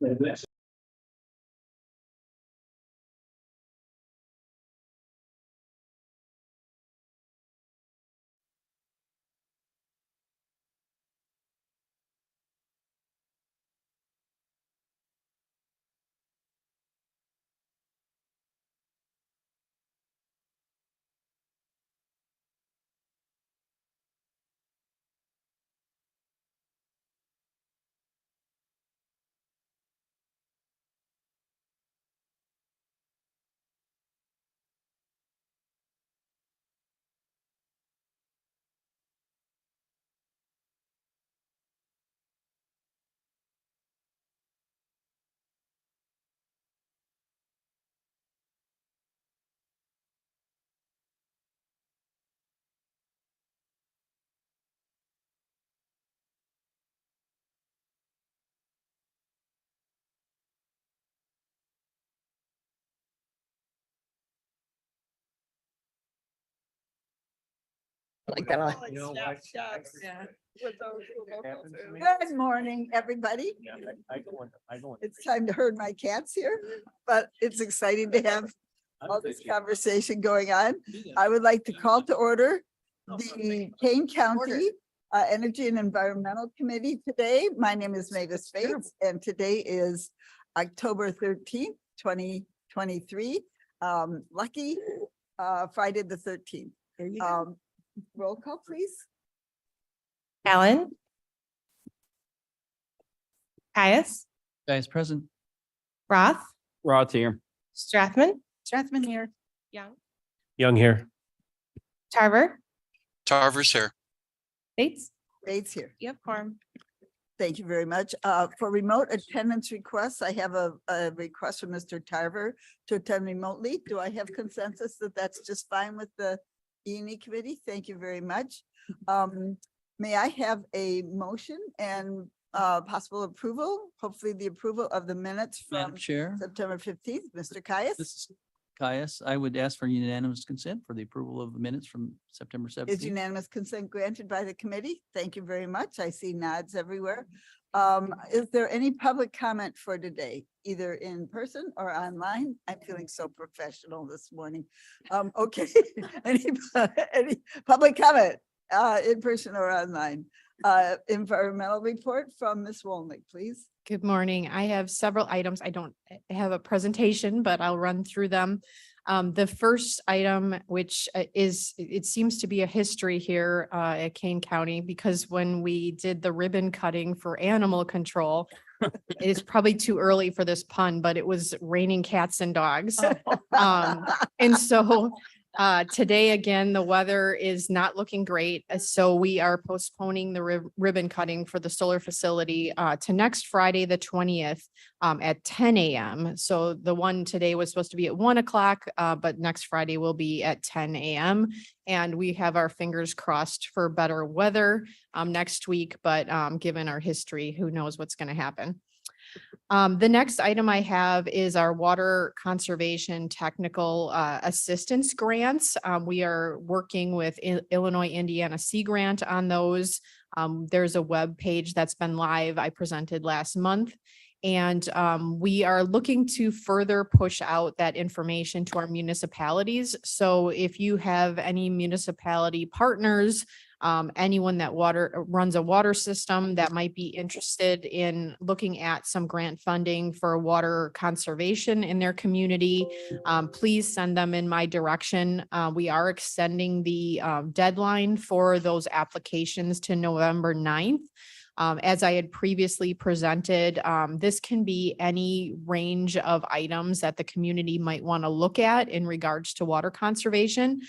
Like that. Good morning, everybody. It's time to herd my cats here, but it's exciting to have all this conversation going on. I would like to call to order the Kane County Energy and Environmental Committee today. My name is Mavis Bates, and today is October 13th, 2023. Lucky Friday the 13th. Roll call, please. Allen. Caius. Guys present. Roth. Roth here. Strathman. Strathman here. Young. Young here. Tarver. Tarver's here. Bates. Bates here. You have quorum. Thank you very much. For remote attendance requests, I have a request from Mr. Tarver to attend remotely. Do I have consensus that that's just fine with the E&E committee? Thank you very much. May I have a motion and possible approval, hopefully the approval of the minutes Madam from Chair, September 15th, Mr. Caius? this is Caius. I would ask for unanimous consent for the approval of the minutes from September Is 17th. unanimous consent granted by the committee? Thank you very much. I see nods everywhere. Is there any public comment for today, either in person or online? I'm feeling so professional this morning. Okay, any public comment, in person or online? Environmental report from Ms. Wolnick, please. Good morning. I have several items. I don't have a presentation, but I'll run through them. The first item, which it seems to be a history here at Kane County, because when we did the ribbon cutting for animal control, it is probably too early for this pun, but it was raining cats and dogs. And so today, again, the weather is not looking great. So we are postponing the ribbon cutting for the solar facility to next Friday, the 20th at 10 a.m. So the one today was supposed to be at 1 o'clock, but next Friday will be at 10 a.m. And we have our fingers crossed for better weather next week. But given our history, who knows what's going to happen. The next item I have is our water conservation technical assistance grants. We are working with Illinois Indiana Sea Grant on those. There's a web page that's been live. I presented last month. And we are looking to further push out that information to our municipalities. So if you have any municipality partners, anyone that runs a water system that might be interested in looking at some grant funding for water conservation in their community, please send them in my direction. We are extending the deadline for those applications to November 9th. As I had previously presented, this can be any range of items that the community might want to look at in regards to water conservation.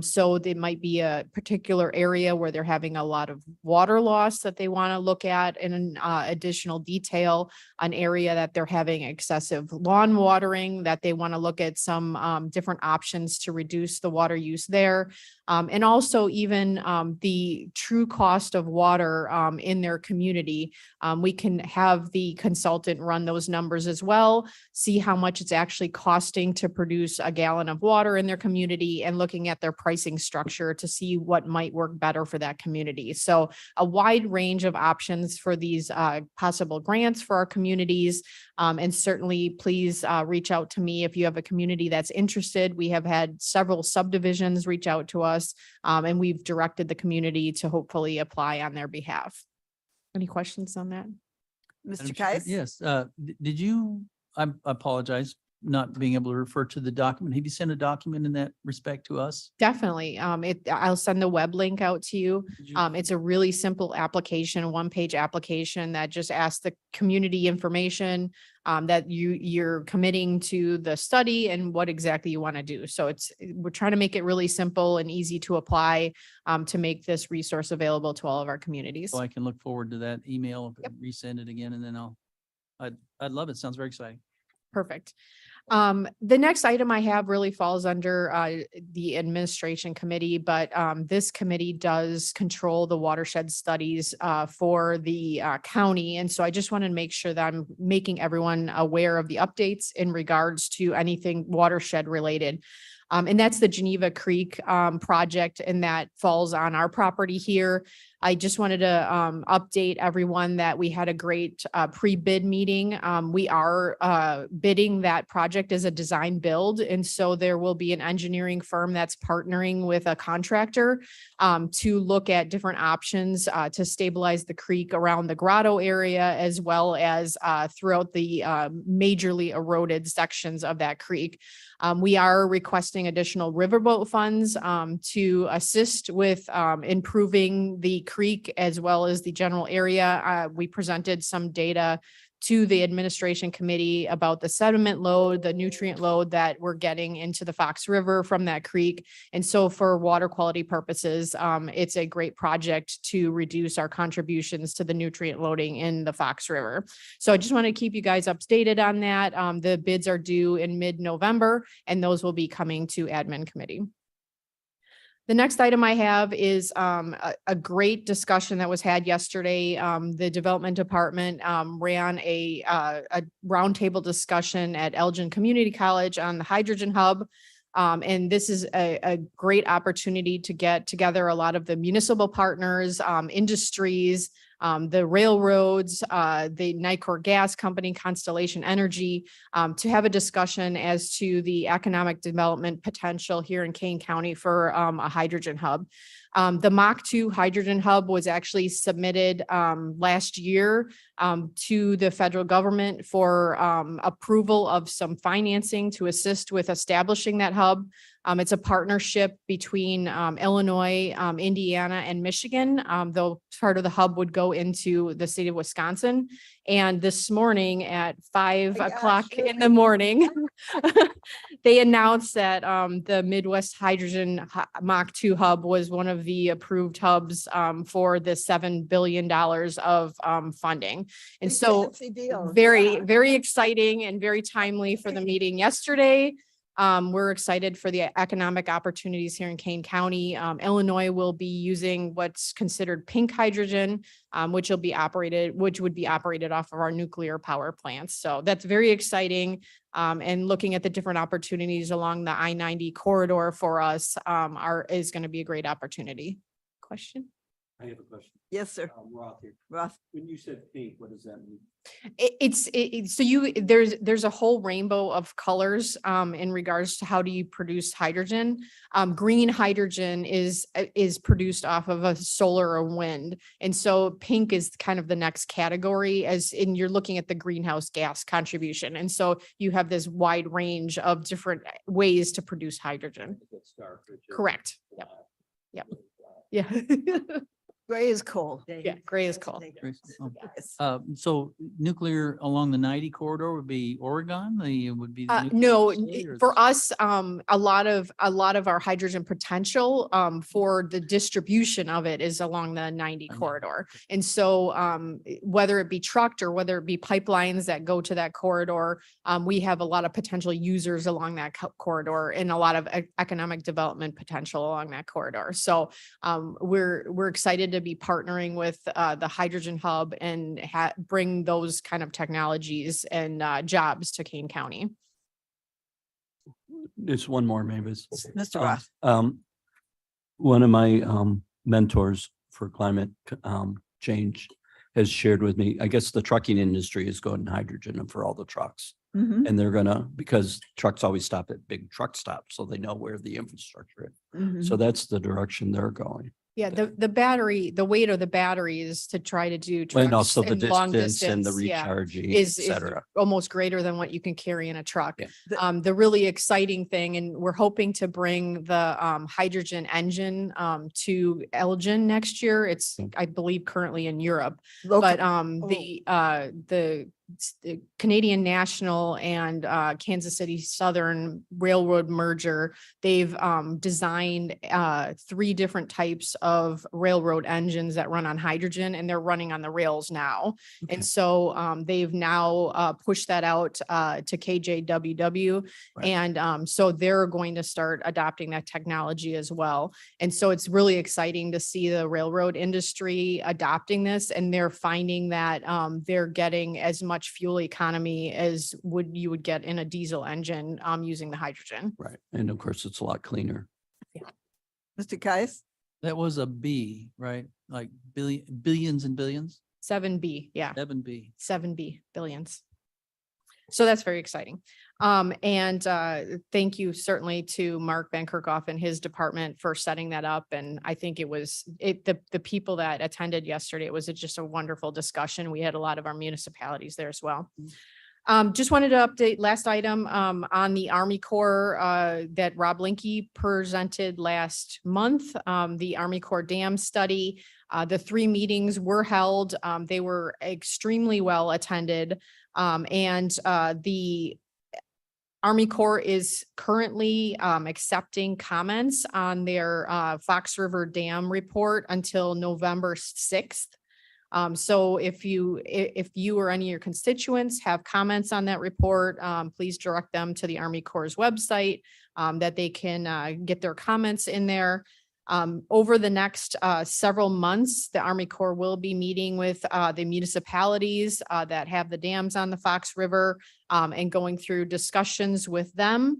So there might be a particular area where they're having a lot of water loss that they want to look at in additional detail, an area that they're having excessive lawn watering, that they want to look at some different options to reduce the water use there. And also even the true cost of water in their community. We can have the consultant run those numbers as well, see how much it's actually costing to produce a gallon of water in their community, and looking at their pricing structure to see what might work better for that community. So a wide range of options for these possible grants for our communities. And certainly please reach out to me if you have a community that's interested. We have had several subdivisions reach out to us, and we've directed the community to hopefully apply on their behalf. Any questions on that? Mr. Madam Chair, Kais? yes, did you, I apologize, not being able to refer to the document. Have you sent a document in that respect to us? Definitely. I'll send the web link out to you. Did you- It's a really simple application, one-page application that just asks the community information that you're committing to the study and what exactly you want to do. So we're trying to make it really simple and easy to apply to make this resource available to all of our communities. So I can look forward to that email, Yep. resend it again, and then I'd love it. Sounds very exciting. Perfect. The next item I have really falls under the administration committee, but this committee does control the watershed studies for the county. And so I just want to make sure that I'm making everyone aware of the updates in regards to anything watershed related. And that's the Geneva Creek project, and that falls on our property here. I just wanted to update everyone that we had a great pre-bid meeting. We are bidding that project as a design build. And so there will be an engineering firm that's partnering with a contractor to look at different options to stabilize the creek around the grotto area, as well as throughout the majorly eroded sections of that creek. We are requesting additional riverboat funds to assist with improving the creek as well as the general area. We presented some data to the administration committee about the sediment load, the nutrient load that we're getting into the Fox River from that creek. And so for water quality purposes, it's a great project to reduce our contributions to the nutrient loading in the Fox River. So I just want to keep you guys updated on that. The bids are due in mid-November, and those will be coming to admin committee. The next item I have is a great discussion that was had yesterday. The development department ran a roundtable discussion at Elgin Community College on the hydrogen hub. And this is a great opportunity to get together a lot of the municipal partners, industries, the railroads, the Nicor Gas Company, Constellation Energy, to have a discussion as to the economic development potential here in Kane County for a hydrogen hub. The Mach 2 hydrogen hub was actually submitted last year to the federal government for approval of some financing to assist with establishing that hub. It's a partnership between Illinois, Indiana, and Michigan, though part of the hub would go into the state of Wisconsin. And this morning at 5 my o'clock gosh. in the morning, they announced that the Midwest Hydrogen Mach 2 hub was one of the approved hubs for the $7 billion of funding. And Big so fancy deal. very, Yeah. very exciting and very timely for the meeting yesterday. We're excited for the economic opportunities here in Kane County. Illinois will be using what's considered pink hydrogen, which would be operated off of our nuclear power plants. So that's very exciting. And looking at the different opportunities along the I-90 corridor for us is going to be a great opportunity. Question? I have a question. Yes, sir. Roth here. Roth. When you said pink, what does that mean? There's a whole rainbow of colors in regards to how do you produce hydrogen. Green hydrogen is produced off of a solar or wind. And so pink is kind of the next category as in you're looking at the greenhouse gas contribution. And so you have this wide range of different ways to produce hydrogen. Correct. Yep. Yeah. Gray is cool. Yeah, gray is cool. Yes. So nuclear along the 90 corridor would be Oregon, would be. the nuclear No, facility, or for is- us, a lot of our hydrogen potential for the distribution of it is along the 90 I know. corridor. And so whether it be trucked or whether it be pipelines that go to that corridor, we have a lot of potential users along that corridor and a lot of economic development potential along that corridor. So we're excited to to be partnering with the Hydrogen Hub and bring those kind of technologies and jobs to Kane County. There's one more, maybe. Mr. Roth. One of my mentors for climate change has shared with me, I guess the trucking industry is going hydrogen for all the trucks. Mhm, And they're gonna, because trucks always stop at big truck stops, so they know where the infrastructure is. mhm. So that's the direction they're going. Yeah, the battery, the weight of the batteries to try to do And trucks also the and long distance and the distance, yeah, recharging, et is cetera. almost greater than what you can carry in a truck. Yeah. The really exciting thing, and we're hoping to bring the hydrogen engine to Elgin next year. It's, I believe, currently in Europe. Local- But oh. the Canadian National and Kansas City Southern Railroad merger, they've designed 3 different types of railroad engines that run on hydrogen, and they're running on the rails now. Okay. And so they've now pushed that out to KJWW. Right. And so they're going to start adopting that technology as well. And so it's really exciting to see the railroad industry adopting this, and they're finding that they're getting as much fuel economy as you would get in a diesel engine using the hydrogen. Right. And of course, it's a lot cleaner. Mr. Caius? That was a B, right? Like billions and billions, 7B, yeah. 7B. 7B billions. So that's very exciting. And thank you certainly to Mark Van Kerkhoff and his department for setting that up. And I think the people that attended yesterday, it was just a wonderful discussion. We had a lot of our municipalities there as well. Just wanted to update last item on the Army Corps that Rob Linke presented last month, the Army Corps Dam study. The 3 meetings were held. They were extremely well attended. And the Army Corps is currently accepting comments on their Fox River Dam report until November 6th. So if you or any of your constituents have comments on that report, please direct them to the Army Corps' website that they can get their comments in there. Over the next several months, the Army Corps will be meeting with the municipalities that have the dams on the Fox River and going through discussions with them.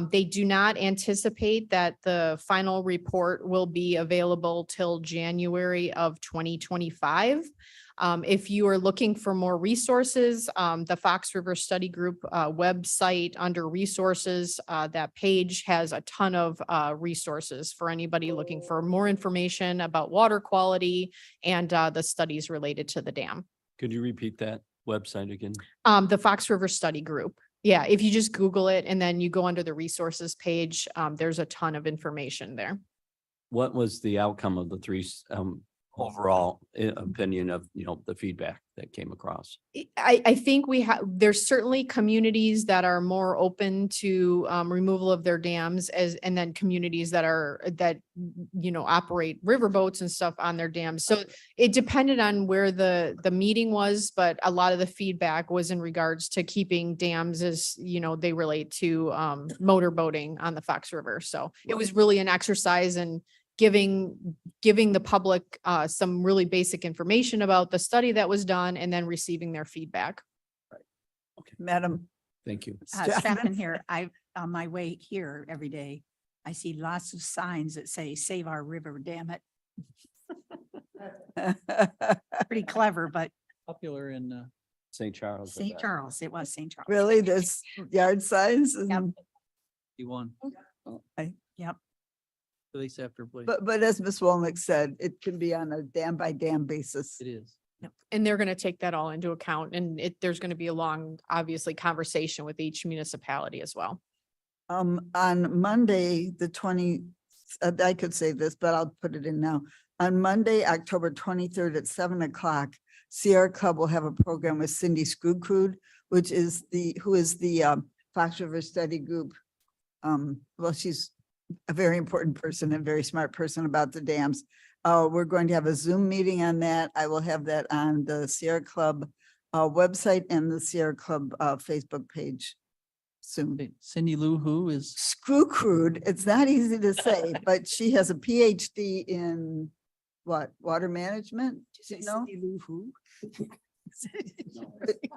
They do not anticipate that the final report will be available till January of 2025. If you are looking for more resources, the Fox River Study Group website under resources, that page has a ton of resources for anybody looking for more information about water quality and the studies related to the dam. Could you repeat that website again? The Fox River Study Group. Yeah, if you just Google it and then you go under the resources page, there's a ton of information there. What was the outcome of the 3 overall opinion of, the feedback that came across? I think there's certainly communities that are more open to removal of their dams and then communities that operate riverboats and stuff on their dams. So it depended on where the meeting was, but a lot of the feedback was in regards to keeping dams as, they relate to motorboating on the Fox River. So it was really an exercise in giving the public some really basic information about the study that was done and then receiving their feedback. Madam. Thank you. Strathman? Here, on my way here every day, I see lots of signs that say, save our river, damn it. Pretty clever, but Popular in, St. Charles. St. Charles, it was St. Charles. Really, there's yard signs and, D1, Yep. police after police. but as Ms. Wolnick said, it can be on a dam by dam basis. It is. And they're going to take that all into account, and there's going to be a long, obviously, conversation with each municipality as well. On Monday, the 20, I could say this, but I'll put it in now. On Monday, October 23rd at 7:00, Sierra Club will have a program with Cindy Screwcrude, who is the Fox River Study Group. Well, she's a very important person and very smart person about the dams. We're going to have a Zoom meeting on that. I will have that on the Sierra Club website and the Sierra Club Facebook page soon. Wait, Cindy Lou, who is, Screwcrude, it's not easy to say, but she has a PhD in what, water management? Say No? Cindy Lou Who?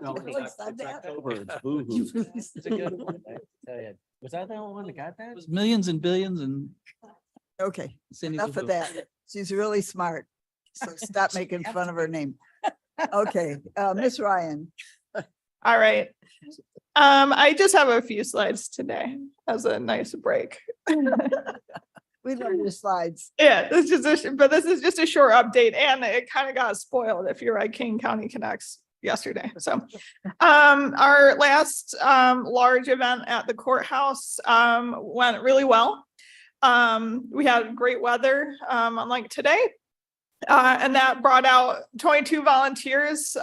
No, Really it's said that? October, it's boo-hoo. It's a good one. I tell you. Was that the one that got that? It was millions and billions and. Okay, Cindy enough Lou of Who. that. She's really smart. So stop making fun of her name. Okay, Miss Ryan. All right. I just have a few slides today as a nice break. We love your slides. Yeah, this is just a short update, and it kind of got spoiled if you're at King County Connects yesterday. So our last large event at the courthouse went really well. We had great weather, unlike today. And that brought out 22 volunteers,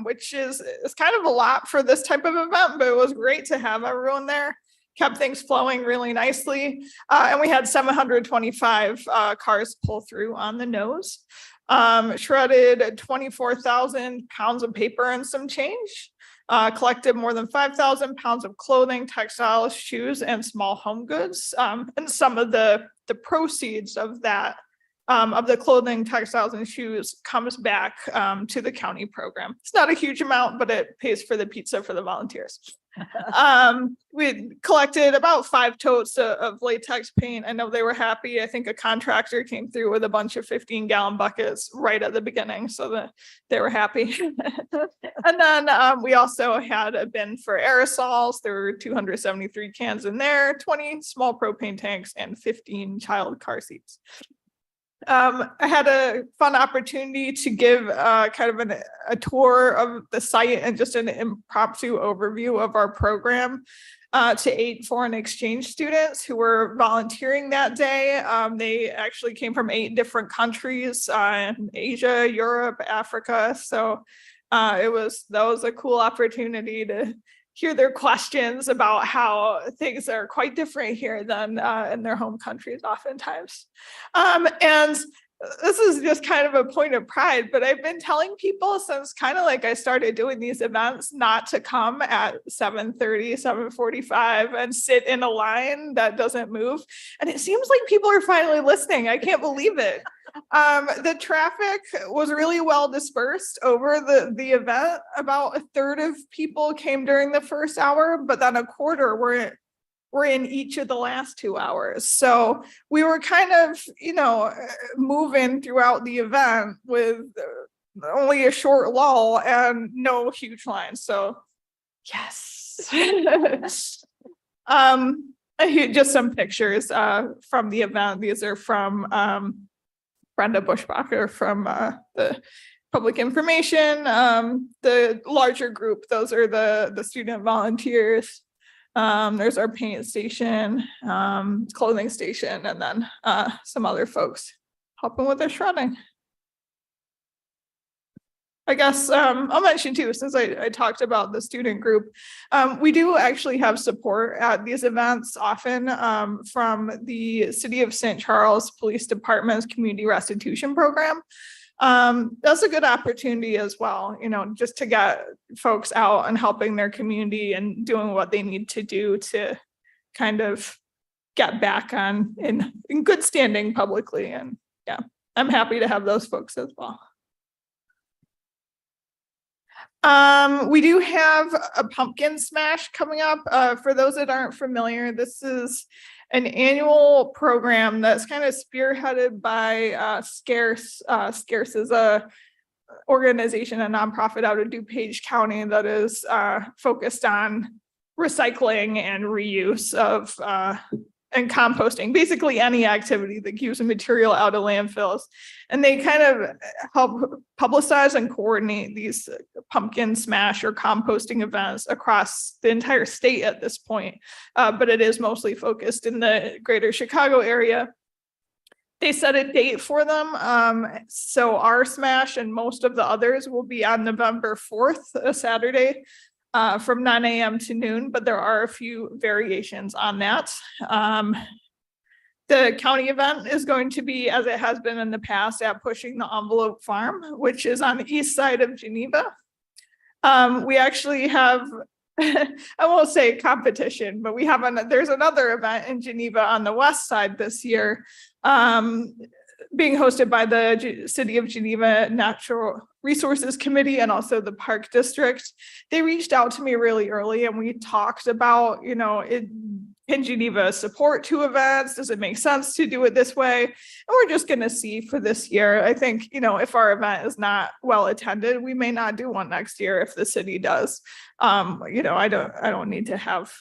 which is kind of a lot for this type of event, but it was great to have everyone there. Kept things flowing really nicely. And we had 725 cars pull through on the nose. Shredded 24,000 pounds of paper and some change. Collected more than 5,000 pounds of clothing, textiles, shoes, and small home goods. And some of the proceeds of that, of the clothing, textiles, and shoes comes back to the county program. It's not a huge amount, but it pays for the pizza for the volunteers. We collected about 5 totes of latex paint. I know they were happy. I think a contractor came through with a bunch of 15-gallon buckets right at the beginning, so that they were happy. And then we also had a bin for aerosols. There were 273 cans in there, 20 small propane tanks, and 15 child car seats. I had a fun opportunity to give kind of a tour of the site and just an impromptu overview of our program to 8 foreign exchange students who were volunteering that day. They actually came from 8 different countries, Asia, Europe, Africa. So that was a cool opportunity to hear their questions about how things are quite different here than in their home countries oftentimes. And this is just kind of a point of pride, but I've been telling people since kind of like I started doing these events not to come at 7:30, 7:45 and sit in a line that doesn't move. And it seems like people are finally listening. I can't believe it. The traffic was really well dispersed over the event. About 1/3 of people came during the first hour, but then 1/4 were in each of the last 2 hours. So we were kind of, moving throughout the event with only a short lull and no huge lines. So yes. Just some pictures from the event. These are from Brenda Bushbacher from the public information. The larger group, those are the student volunteers. There's our paint station, clothing station, and then some other folks helping with their shredding. I guess I'll mention too, since I talked about the student group, we do actually have support at these events often from the City of St. Charles Police Department's Community Restitution Program. That's a good opportunity as well, just to get folks out and helping their community and doing what they need to do to kind of get back on in good standing publicly. And yeah, I'm happy to have those folks as well. We do have a pumpkin smash coming up. For those that aren't familiar, this is an annual program that's kind of spearheaded by Scarce. Scarce is a organization, a nonprofit out of DuPage County that is focused on recycling and reuse of and composting, basically any activity that keeps a material out of landfills. And they kind of help publicize and coordinate these pumpkin smash or composting events across the entire state at this point. But it is mostly focused in the greater Chicago area. They set a date for them. So our smash and most of the others will be on November 4th, a Saturday. From 9 a.m. to noon, but there are a few variations on that. The county event is going to be, as it has been in the past, at Pushing the Envelope Farm, which is on the east side of Geneva. We actually have, I won't say competition, but we have there's another event in Geneva on the west side this year. being hosted by the City of Geneva Natural Resources Committee and also the Park District. They reached out to me really early and we talked about, can Geneva support 2 events? Does it make sense to do it this way? And we're just going to see for this year. I think, if our event is not well attended, we may not do one next year if the city does. I don't need to have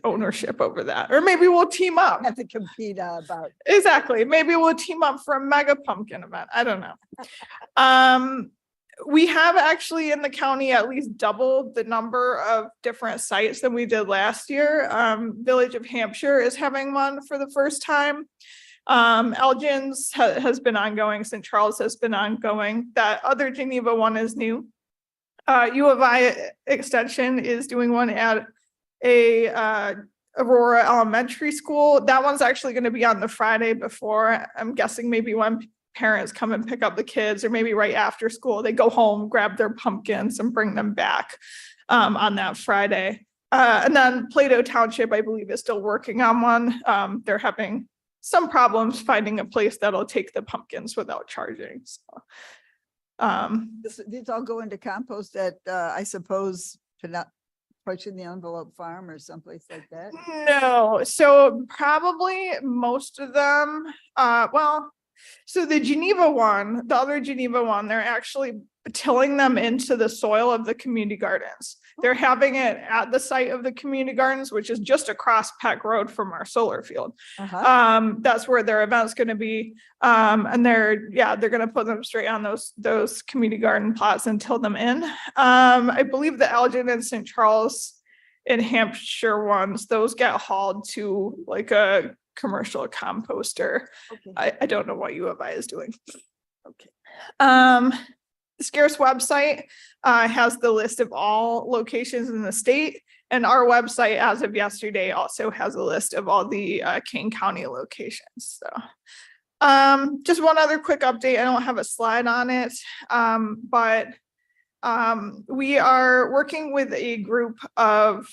ownership over that, or maybe we'll team up. Have to compete about. Exactly. Maybe we'll team up for a mega pumpkin event. I don't know. We have actually in the county at least doubled the number of different sites than we did last year. Village of Hampshire is having one for the first time. Elgin's has been ongoing. St. Charles has been ongoing. That other Geneva one is new. U of I Extension is doing one at Aurora Elementary School. That one's actually going to be on the Friday before. I'm guessing maybe when parents come and pick up the kids, or maybe right after school, they go home, grab their pumpkins and bring them back on that Friday. And then Plato Township, I believe, is still working on one. They're having some problems finding a place that'll take the pumpkins without charging. So, These all go into compost at, I suppose, pushing the envelope farm or someplace like that. no, so probably most of them, so the Geneva one, the other Geneva one, they're actually tilling them into the soil of the community gardens. They're having it at the site of the community gardens, which is just across Peck Road from our solar field. That's where their event's going to be. And they're going to put them straight on those community garden plots and till them in. I believe the Elgin and St. Charles in Hampshire ones, those get hauled to like a commercial composter. Okay. I don't know what U of I is doing. Okay. Scarce website has the list of all locations in the state, and our website as of yesterday also has a list of all the Kane County locations. So just one other quick update. I don't have a slide on it, but we are working with a group of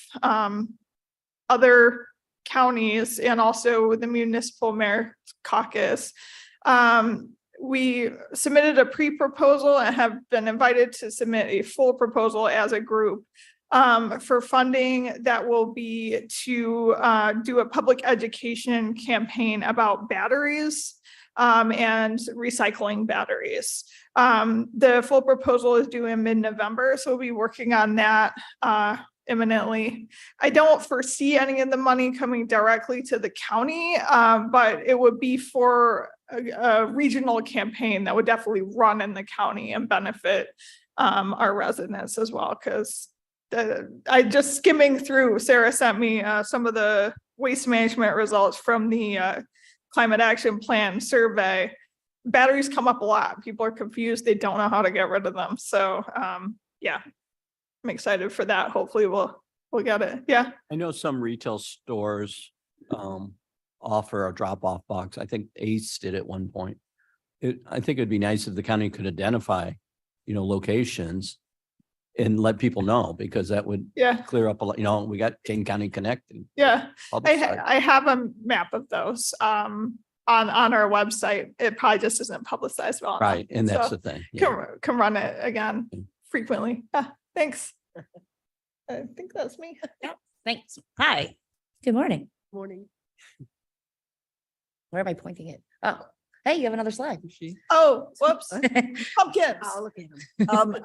other counties and also the municipal mayor caucus. We submitted a pre-proposal and have been invited to submit a full proposal as a group for funding that will be to do a public education campaign about batteries and recycling batteries. The full proposal is due in mid-November, so we'll be working on that imminently. I don't foresee any of the money coming directly to the county, but it would be for a regional campaign that would definitely run in the county and benefit our residents as well. Because I just skimming through, Sarah sent me some of the waste management results from the Climate Action Plan survey. Batteries come up a lot. People are confused. They don't know how to get rid of them. So yeah, I'm excited for that. Hopefully we'll get it. Yeah. I know some retail stores offer a drop-off box. I think Ace did at one point. I think it'd be nice if the county could identify, locations and let people know, because that would clear up a lot. We got Kane County Connect. Yeah, I have a map of those on our website. It probably just isn't publicized well. Right, and that's So the thing. can run it again frequently. Thanks. I think that's me. Thanks. Hi. Good morning. Morning. Where am I pointing it? Oh, hey, you have another slide. Oh, whoops. Pumpkins. Look at them.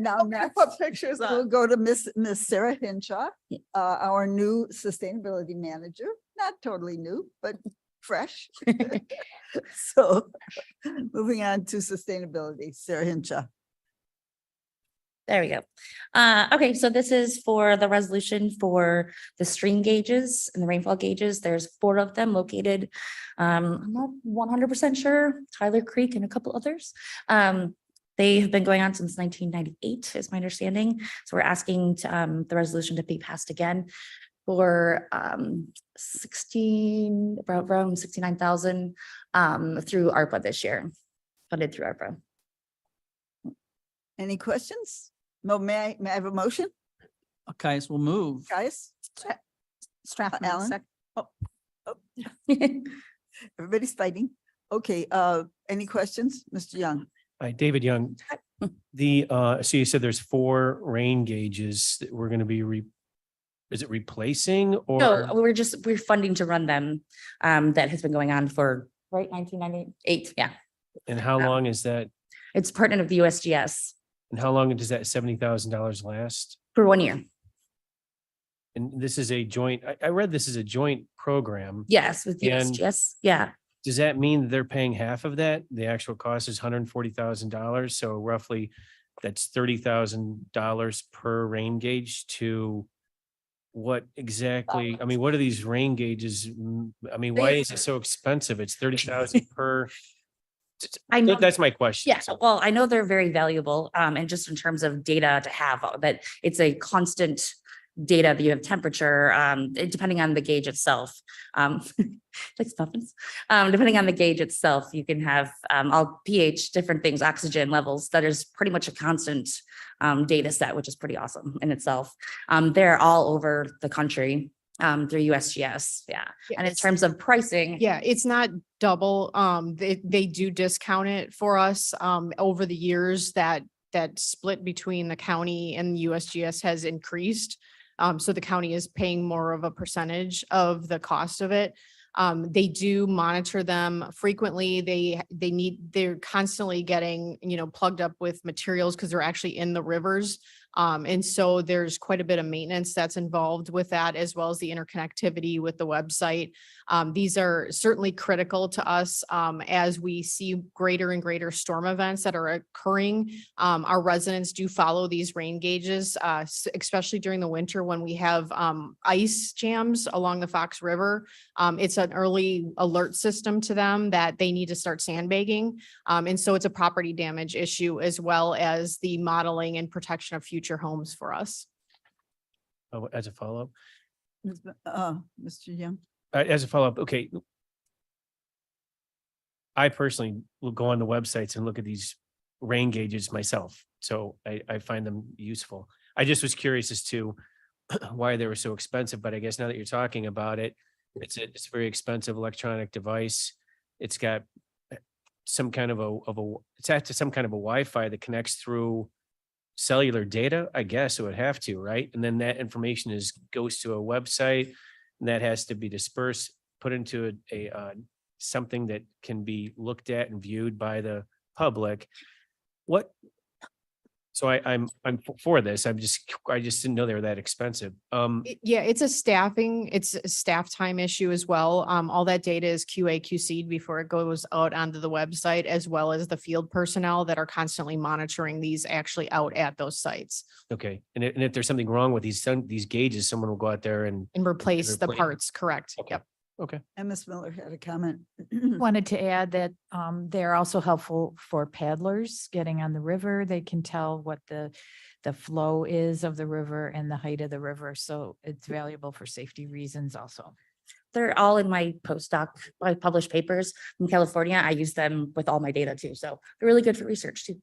Now I next, put pictures we'll on. go to Miss Sarah Hinshaw, our new sustainability manager. Not totally new, but fresh. So moving on to sustainability, Sarah Hinshaw. There we go. Okay, so this is for the resolution for the stream gauges and the rainfall gauges. There's 4 of them located. I'm not 100% sure, Tyler Creek and a couple others. They have been going on since 1998 is my understanding. So we're asking the resolution to be passed again for around 69,000 through ARPA this year, funded through ARPA. Any questions? No, may I have a motion, Caius will move. guys? Strathman, Alan? sec- Everybody's fighting. Okay, any questions? Mr. Young? Hi, David Young. So you said there's 4 rain gauges that we're gonna be is it replacing No, or? we're funding to run them. That has been going on for, right, 1998, yeah. And how long is that? It's partnered with the USGS And how long does that $70,000 last? for 1 year. And this is a joint, I read this is a joint program. Yes, with And- USGS, yeah. Does that mean they're paying half of that? The actual cost is $140,000. So roughly that's $30,000 per rain gauge to what exactly, I mean, what are these rain gauges? I mean, why is it so expensive? It's 30,000 per. I know. That's my question. Yeah, well, I know they're very valuable, and just in terms of data to have, that it's a constant data that you have temperature, depending on the gauge itself. Like muffins, depending on the gauge itself, you can have, all pH, different things, oxygen levels, that is pretty much a constant, data set, which is pretty awesome in itself. They're all over the country, through USGS, yeah. And in terms of pricing. Yeah, it's not double. They do discount it for us. Over the years, that split between the county and USGS has increased. So the county is paying more of a percentage of the cost of it. They do monitor them frequently. They're constantly getting, plugged up with materials because they're actually in the rivers. And so there's quite a bit of maintenance that's involved with that, as well as the interconnectivity with the website. These are certainly critical to us as we see greater and greater storm events that are occurring. Our residents do follow these rain gauges, especially during the winter when we have ice jams along the Fox River. It's an early alert system to them that they need to start sandbagging. And so it's a property damage issue as well as the modeling and protection of future homes for us. As a follow-up, Mr. Young? as a follow-up, okay. I personally will go on the websites and look at these rain gauges myself. So I find them useful. I just was curious as to why they were so expensive, but I guess now that you're talking about it, it's a very expensive electronic device. It's got some kind of it's attached to some kind of a Wi-Fi that connects through cellular data, I guess it would have to, right? And then that information goes to a website and that has to be dispersed, put into a something that can be looked at and viewed by the public. So I'm for this. I just didn't know they were that expensive. Yeah, it's a staff time issue as well. All that data is QA'd before it goes out onto the website, as well as the field personnel that are constantly monitoring these actually out at those sites. Okay, and if there's something wrong with these gauges, someone will go out there and. And replace the Replace. parts, correct? Okay. Yep. Okay. And Ms. Miller had a comment. Wanted to add that they're also helpful for paddlers getting on the river. They can tell what the flow is of the river and the height of the river. So it's valuable for safety reasons also. They're all in my postdoc, my published papers from California. I use them with all my data too. So they're really good for research too.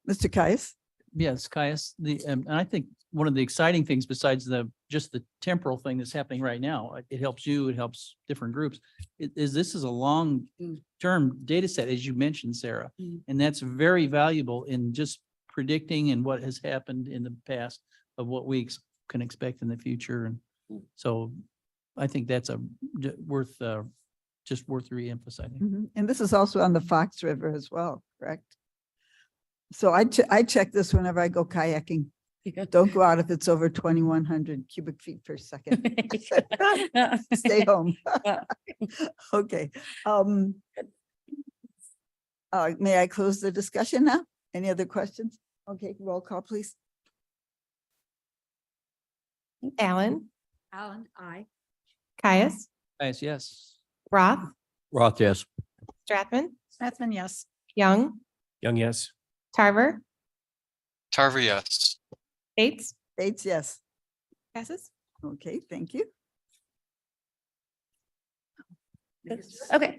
Mr. Caius? Yes, Caius, and I think one of the exciting things besides just the temporal thing that's happening right now, it helps you, it helps different groups, this is a long-term data set, as you mentioned, Sarah. And that's very valuable in just predicting and what has happened in the past of what we can expect in the future. And so I think that's worth re-emphasizing. And this is also on the Fox River as well, correct? So I check this whenever I go kayaking. Don't go out if it's over 2,100 cubic feet per second. Stay home. Okay. May I close the discussion now? Any other questions? Okay, roll call, please. Allen, Alan, aye. Caius, Caius, yes. Roth, Roth, yes. Strathman, Strathman, yes. Young, Young, yes. Tarver, Tarver, yes. Bates, Bates, yes. passes. Okay, thank you. Okay,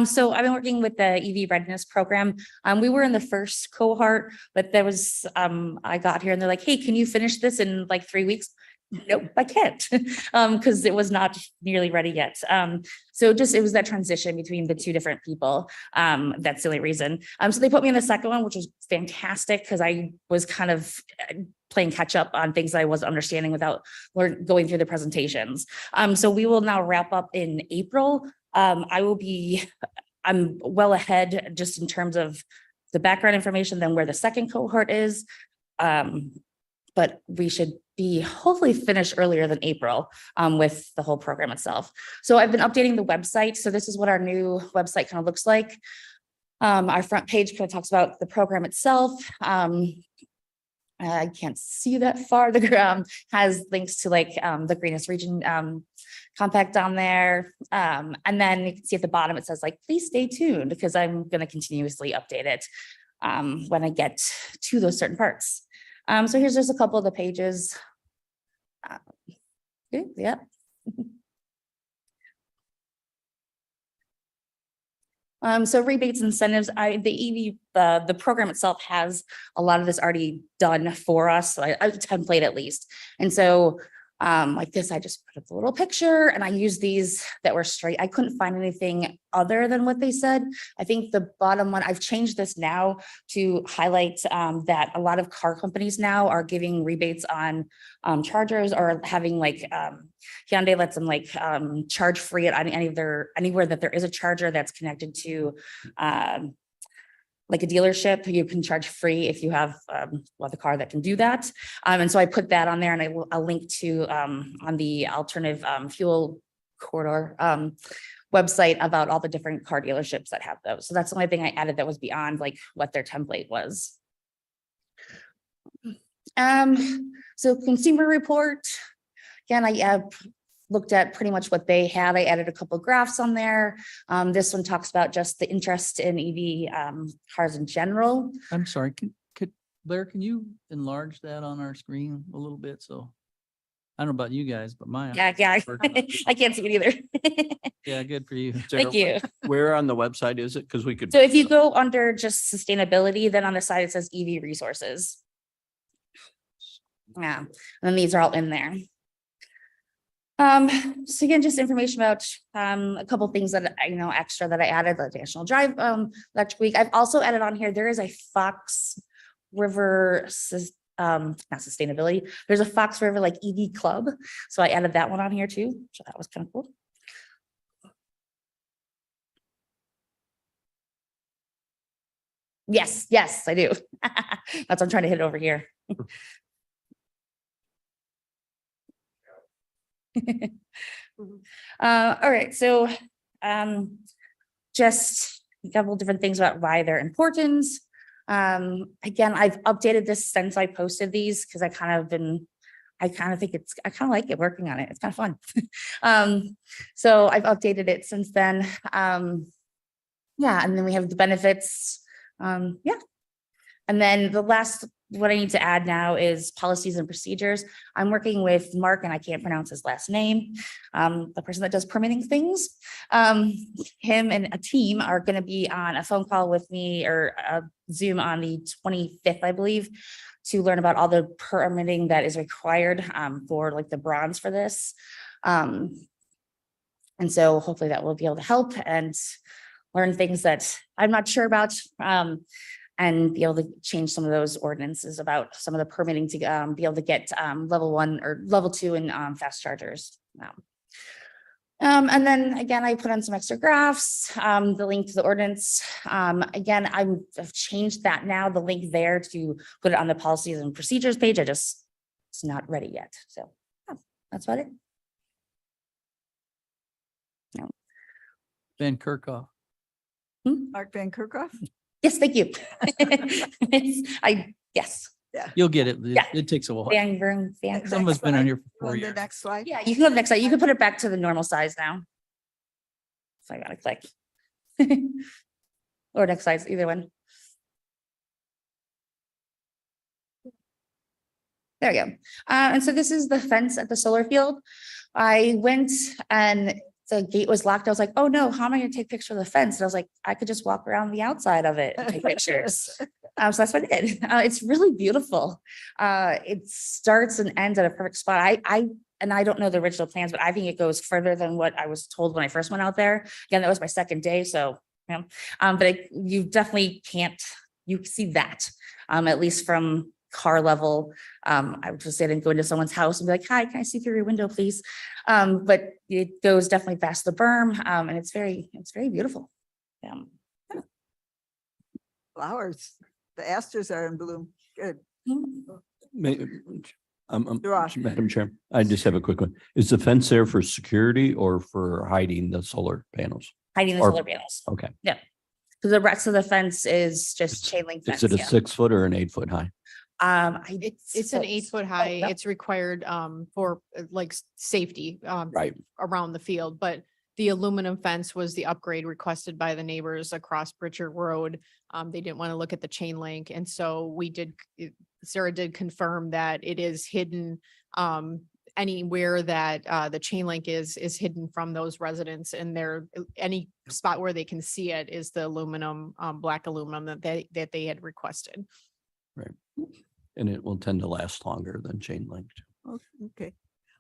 so I've been working with the EV readiness program. We were in the first cohort, but there was, I got here and they're like, hey, can you finish this in like 3 weeks? Nope, I can't, because it was not nearly ready yet. So just, it was that transition between the two different people. That's the only reason. So they put me in the second one, which was fantastic because I was kind of playing catch up on things that I wasn't understanding without going through the presentations. So we will now wrap up in April. I'm well ahead just in terms of the background information than where the second cohort is. But we should be hopefully finished earlier than April with the whole program itself. So I've been updating the website. So this is what our new website kind of looks like. Our front page kind of talks about the program itself. I can't see that far. The has links to like the Greenest Region compact on there. And then you can see at the bottom, it says like, please stay tuned because I'm going to continuously update it when I get to those certain parts. So here's just a couple of the pages. Yeah. So rebates, incentives, the program itself has a lot of this already done for us, so a template at least. And so like this, I just put up a little picture and I use these that were straight. I couldn't find anything other than what they said. I think the bottom one, I've changed this now to highlight that a lot of car companies now are giving rebates on chargers or having like Hyundai lets them like charge free at anywhere that there is a charger that's connected to like a dealership. You can charge free if you have the car that can do that. And so I put that on there, and I'll link to on the alternative fuel corridor website about all the different car dealerships that have those. So that's the only thing I added that was beyond like what their template was. So consumer report, again, I looked at pretty much what they had. I added a couple of graphs on there. This one talks about just the interest in EV cars in general. I'm sorry, Blair, can you enlarge that on our screen a little bit? So I don't know about you guys, but my. Yeah, I can't see it either. Yeah, good for you. Thank you. Where on the website is it? Because we could. So if you go under just sustainability, then on the side it says EV resources. Yeah, and then these are all in there. So again, just information about a couple things that extra that I added, like National Drive Electric Week. I've also added on here, there is a Fox River not sustainability. There's a Fox River like EV club. So I added that one on here too. So that was kind of cool. Yes, I do. That's what I'm trying to hit over here. All right, so just a couple different things about why they're important. Again, I've updated this since I posted these because I kind of like it working on it. It's kind of fun. So I've updated it since then. Yeah, and then we have the benefits. Yeah. And then the last, what I need to add now is policies and procedures. I'm working with Mark, and I can't pronounce his last name. The person that does permitting things. Him and a team are going to be on a phone call with me or a Zoom on the 25th, I believe, to learn about all the permitting that is required for like the bronze for this. And so hopefully that will be able to help and learn things that I'm not sure about. And be able to change some of those ordinances about some of the permitting to be able to get level 1 or level 2 in fast chargers. And then again, I put on some extra graphs, the link to the ordinance. Again, I've changed that now, the link there to put it on the policies and procedures page. It's not ready yet. So yeah, that's about it. No. Van Kerkhoff. Mark Van Kerkhoff? Yes, thank you. Yes. Yeah. You'll get it. Yeah. It takes a while. Van. Some of us been on here for On 4 the years. next slide. Yeah, you can go to the next slide. You can put it back to the normal size now. So I gotta click. Or next slide, either one. There we go. And so this is the fence at the solar field. I went and the gate was locked. I was like, oh no, how am I gonna take a picture of the fence? And I was like, I could just walk around the outside of it and take pictures. So that's what I did. It's really beautiful. It starts and ends at a perfect spot. And I don't know the original plans, but I think it goes further than what I was told when I first went out there. Again, that was my second day, so, you definitely can't, you see that, at least from car level. I would just say I didn't go into someone's house and be like, hi, can I see through your window, please? But it goes definitely past the berm, and it's very beautiful. Yeah. Flowers, the asters are in bloom. Good. May- Josh. Madam Chair, I just have a quick one. Is the fence there for security or for hiding the solar panels? Hiding the Or- solar panels. Okay. So the rest of the fence is just chain link fence. Is it a Yeah. 6 foot or an 8 foot high? It's an 8 foot high. no. It's required for safety Right. around the field, but the aluminum fence was the upgrade requested by the neighbors across Pritchard Road. They didn't want to look at the chain link. And so Sarah did confirm that it is hidden anywhere that the chain link is hidden from those residents, and any spot where they can see it is the aluminum, black aluminum that they had requested. Right. And it will tend to last longer than chain link. Oh, okay.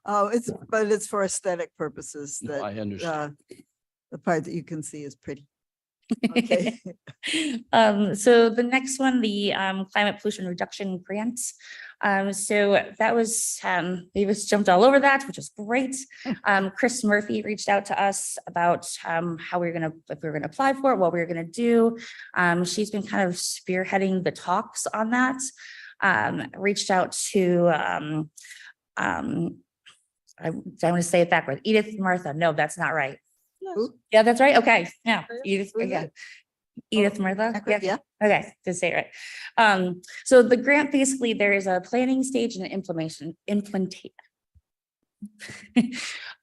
Oh, but it's for aesthetic purposes No, that I understand. the part that you can see is pretty. Okay. So the next one, the climate pollution reduction grants. So that was, Davis jumped all over that, which was great. Chris Murphy reached out to us about how if we were gonna apply for it, what we were gonna do. She's been kind of spearheading the talks on that. Reached out to I want to say it backwards. Edith Martha. No, that's not right. Who? Yeah, that's right. Okay. Yeah. Edith. Who's Yeah. it? Edith Martha. Yeah. Okay, to say it right. So the grant, basically, there is a planning stage and an implementation.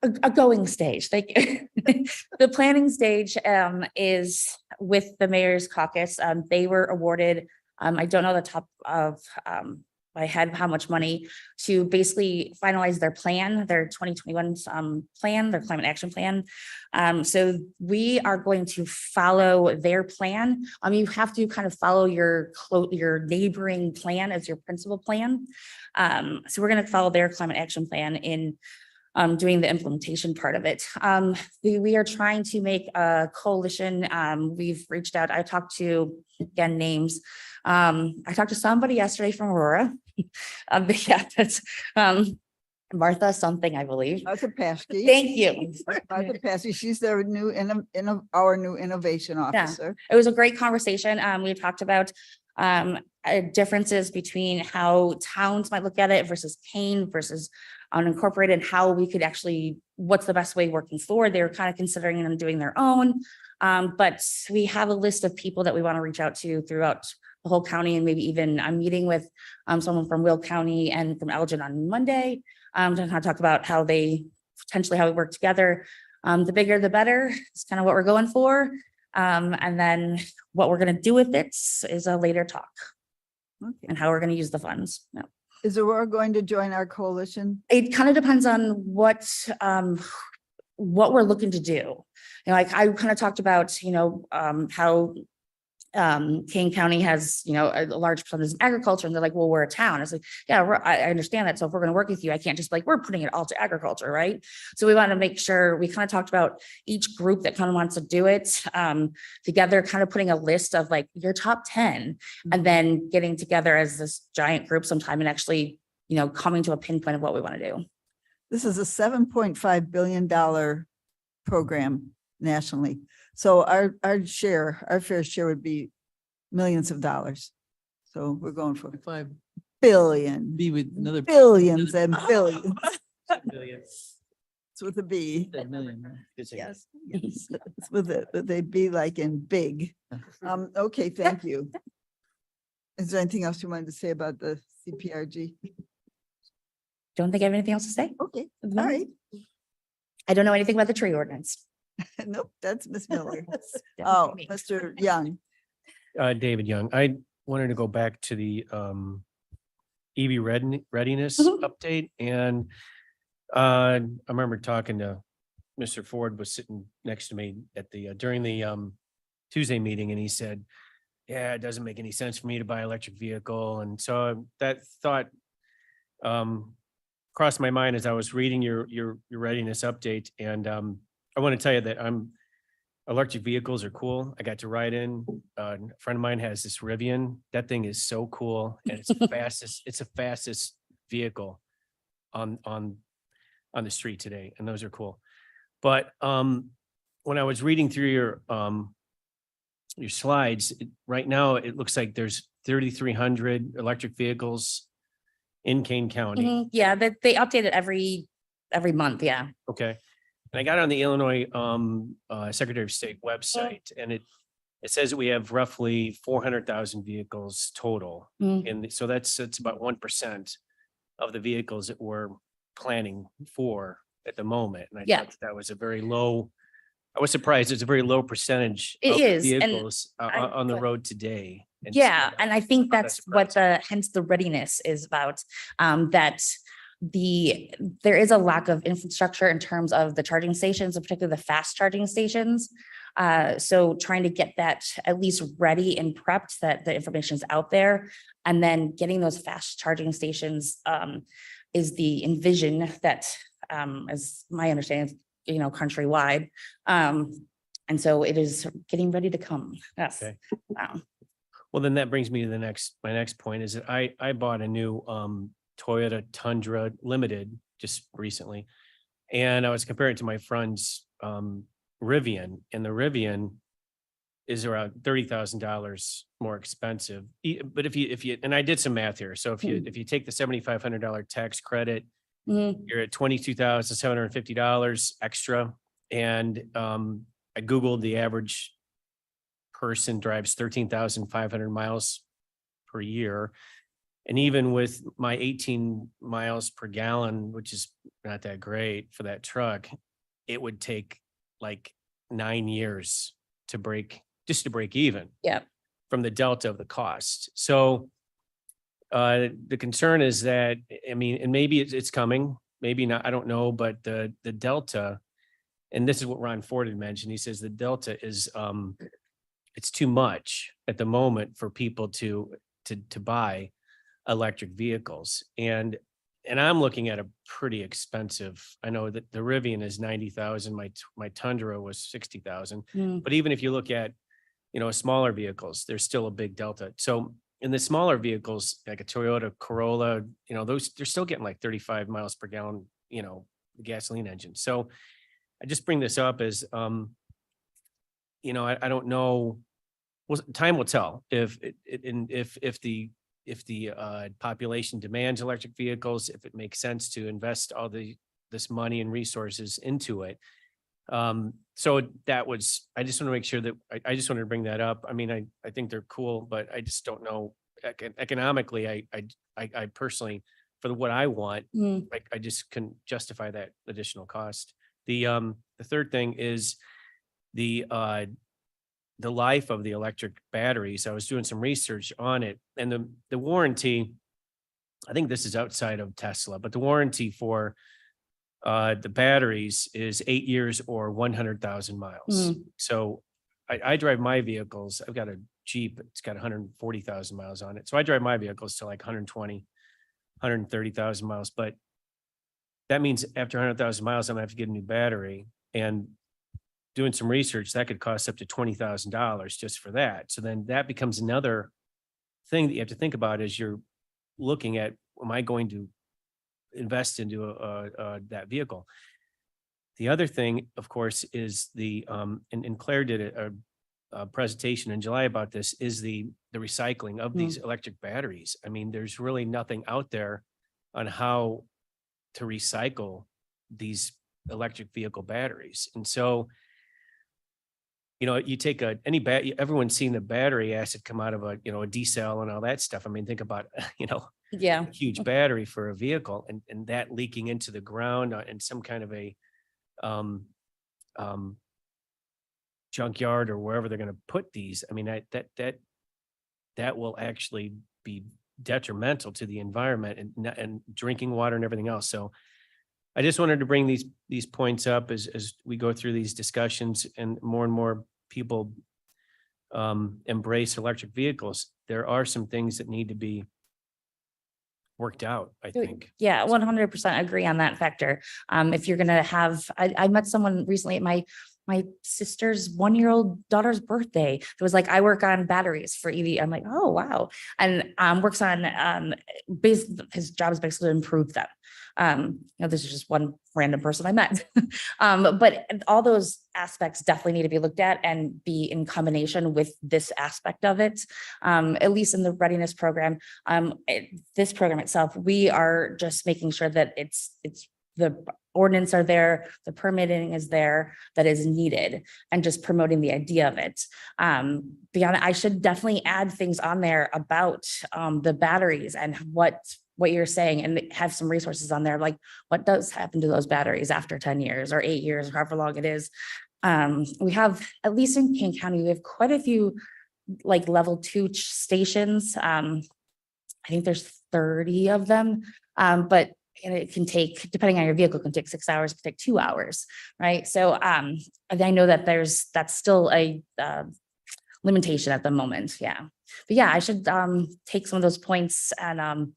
A going stage. Thank you. The planning stage is with the mayor's caucus. They were awarded, I don't know the top of my head how much money to basically finalize their plan, their 2021 plan, their climate action plan. So we are going to follow their plan. You have to kind of follow your neighboring plan as your principal plan. So we're going to follow their climate action plan in doing the implementation part of it. We are trying to make a coalition. We've reached out. I talked to, again, names. I talked to somebody yesterday from Aurora. But yeah, that's Martha something, I believe. Martha Paschke. Thank you. Martha Paschke, she's our new our new innovation officer. It was a great conversation. We talked about differences between how towns might look at it versus Kane versus unincorporated, how we could actually, what's the best way working forward. They were kind of considering them doing their own. But we have a list of people that we want to reach out to throughout the whole county, and maybe even I'm meeting with someone from Will County and from Elgin on Monday to kind of talk about how we work together. The bigger, the better. It's kind of what we're going for. And then what we're going to do with it is a later talk, Okay. and how we're going to use the funds. Yeah. Is Aurora going to join our coalition? It kind of depends on what we're looking to do. You know, like I kind of talked about, how Kane County has, a large percentage of agriculture, and they're like, well, we're a town. It's like, yeah, I understand that. So if we're going to work with you, I can't just be like, we're putting it all to agriculture, right? So we want to make sure we kind of talked about each group that kind of wants to do it together, kind of putting a list of like your top 10, and then getting together as this giant group sometime and actually, coming to a pinpoint of what we want to do. This is a $7.5 billion program nationally. So our fair share would be millions of dollars. So we're going for 5 billion, be with another billions and billions. It's with a B. million. Right? Yes, yes. It's with it, but they be like in big. Okay, thank you. Is there anything else you wanted to say about the CPRG? Don't think I have anything else to say. Okay, all right. I don't know anything about the tree ordinance. Nope, that's Miss Miller. Definitely Oh, me. Mr. Young. David Young, I wanted to go back to the EV readiness Mhm. update, and I remember talking to Mr. Ford was sitting next to me at the, during the Tuesday meeting, and he said, yeah, it doesn't make any sense for me to buy an electric vehicle. And so that thought crossed my mind as I was reading your readiness update. And I want to tell you that electric vehicles are cool. I got to ride in, a friend of mine has this Rivian. That thing is so cool. And it's the fastest vehicle on the street today. And those are cool. But when I was reading through your slides, right now, it looks like there's 3,300 electric vehicles in Kane County. Mhm. Yeah, that they update it every month. Yeah. Okay. And I got on the Illinois Secretary of State website, and it says that we have roughly 400,000 vehicles total. Mm. And so that's about 1% of the vehicles that we're planning for at the moment. And I Yeah. thought that was a very low, I was surprised. It's a very low percentage It of the is, and vehicles on the but- road today. And Yeah, so and I think that's that's what hence the readiness is about, that there is a lack of infrastructure in terms of the charging stations, and particularly the fast charging stations. So trying to get that at least ready and prepped, that the information is out there, and then getting those fast charging stations is the envision that, as my understanding, countrywide. And so it is getting ready to come. Yes. Okay. Well, then that brings me to my next point is that I bought a new Toyota Tundra Limited just recently. And I was comparing it to my friend's Rivian, and the Rivian is around $30,000 more expensive. But if you, and I did some math here. So if you take the $7,500 tax credit, Mhm. you're at $22,750 extra. And I Googled the average person drives 13,500 miles per year. And even with my 18 miles per gallon, which is not that great for that truck, it would take like 9 years to break even. Yep. From the delta of the cost. So the concern is that, I mean, and maybe it's coming, maybe not, I don't know, but the delta, and this is what Ron Ford had mentioned, he says the delta is it's too much at the moment for people to buy electric vehicles. And I'm looking at a pretty expensive, I know that the Rivian is 90,000, my Tundra was 60,000. Mm. But even if you look at, smaller vehicles, there's still a big delta. So in the smaller vehicles, like a Toyota Corolla, those, they're still getting like 35 miles per gallon, gasoline engine. So I just bring this up as, I don't know. Well, time will tell if the population demands electric vehicles, if it makes sense to invest all this money and resources into it. So that was, I just want to make sure that I just wanted to bring that up. I mean, I think they're cool, but I just don't know economically. I personally, for what I want, Mm. I just couldn't justify that additional cost. The third thing is the life of the electric batteries. I was doing some research on it, and the warranty, I think this is outside of Tesla, but the warranty for the batteries is 8 years or 100,000 miles. Mm. So I drive my vehicles. I've got a Jeep. It's got 140,000 miles on it. So I drive my vehicles to like 120, 130,000 miles. But that means after 100,000 miles, I'm gonna have to get a new battery. And doing some research, that could cost up to $20,000 just for that. So then that becomes another thing that you have to think about as you're looking at, am I going to invest into that vehicle? The other thing, of course, is and Claire did a presentation in July about this, is the recycling of these electric batteries. I mean, there's really nothing out there on how to recycle these electric vehicle batteries. And so, you take everyone's seen the battery acid come out of a D cell and all that stuff. I mean, think about, Yeah. a huge battery for a vehicle and that leaking into the ground in some kind of a junkyard or wherever they're going to put these. I mean, that will actually be detrimental to the environment and drinking water and everything else. So I just wanted to bring these points up as we go through these discussions and more people embrace electric vehicles. There are some things that need to be worked out, I think. Yeah, 100% agree on that factor. If you're gonna have, I met someone recently at my sister's 1-year-old daughter's birthday. It was like, I work on batteries for EV. I'm like, oh, wow. And works on his job is basically to improve them. This is just one random person I met. But all those aspects definitely need to be looked at and be in combination with this aspect of it. At least in the readiness program, this program itself, we are just making sure that it's the ordinance are there, the permitting is there that is needed, and just promoting the idea of it. Beyond it, I should definitely add things on there about the batteries and what you're saying, and have some resources on there, like what does happen to those batteries after 10 years or 8 years, however long it is. We have, at least in Kane County, we have quite a few like level 2 stations. I think there's 30 of them, but it can take, depending on your vehicle, can take 6 hours, can take 2 hours, right? So I know that that's still a limitation at the moment, yeah. But yeah, I should take some of those points and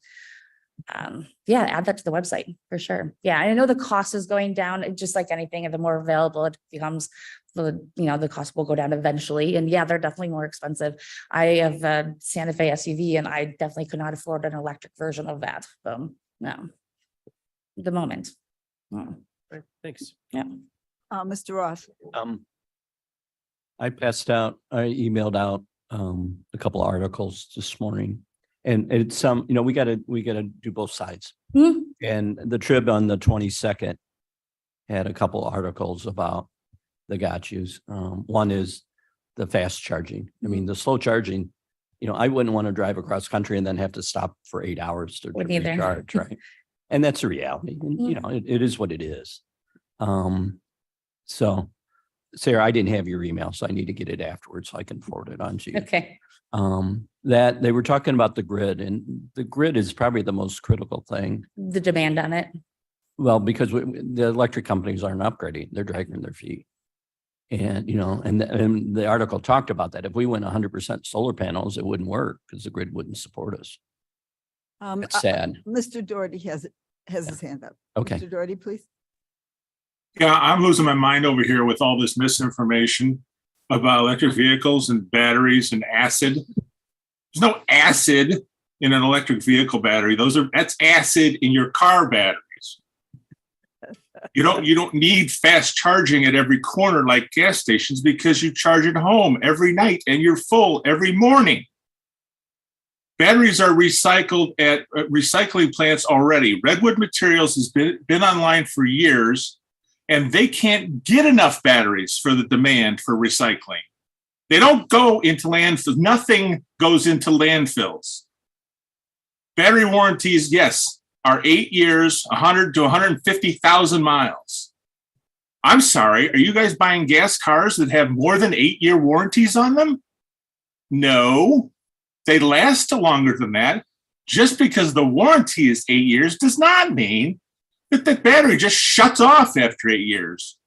yeah, add that to the website for sure. Yeah, I know the cost is going down, just like anything, and the more available it becomes, the cost will go down eventually. And yeah, they're definitely more expensive. I have a Santa Fe SUV, and I definitely could not afford an electric version of that. No. The moment. Right, thanks. Yeah. Mr. Roth. I emailed out a couple articles this morning. And it's we gotta do both sides. Mhm. And the Trib on the 22nd had a couple articles about the gotchas. One is the fast charging. I mean, the slow charging, I wouldn't want to drive across country and then have to stop for 8 hours to Wouldn't either. recharge, right? And that's a reality. And, it is what it is. So Sarah, I didn't have your email, so I need to get it afterwards so I can forward it on to you. Okay. That they were talking about the grid, and the grid is probably the most critical thing. The demand on it. Well, because the electric companies aren't upgrading, they're dragging their feet. And, and the article talked about that. If we went 100% solar panels, it wouldn't work because the grid wouldn't support us. It's sad. Mr. Doherty has his hand up. Okay. Mr. Doherty, please. Yeah, I'm losing my mind over here with all this misinformation about electric vehicles and batteries and acid. There's no acid in an electric vehicle battery. That's acid in your car batteries. You don't need fast charging at every corner like gas stations because you charge at home every night and you're full every morning. Batteries are recycled at recycling plants already. Redwood Materials has been online for years, and they can't get enough batteries for the demand for recycling. They don't go into landfills. Nothing goes into landfills. Battery warranties, yes, are 8 years, 100 to 150,000 miles. I'm sorry, are you guys buying gas cars that have more than 8-year warranties on them? No, they last longer than that. Just because the warranty is 8 years does not mean that the battery just shuts off after 8 years.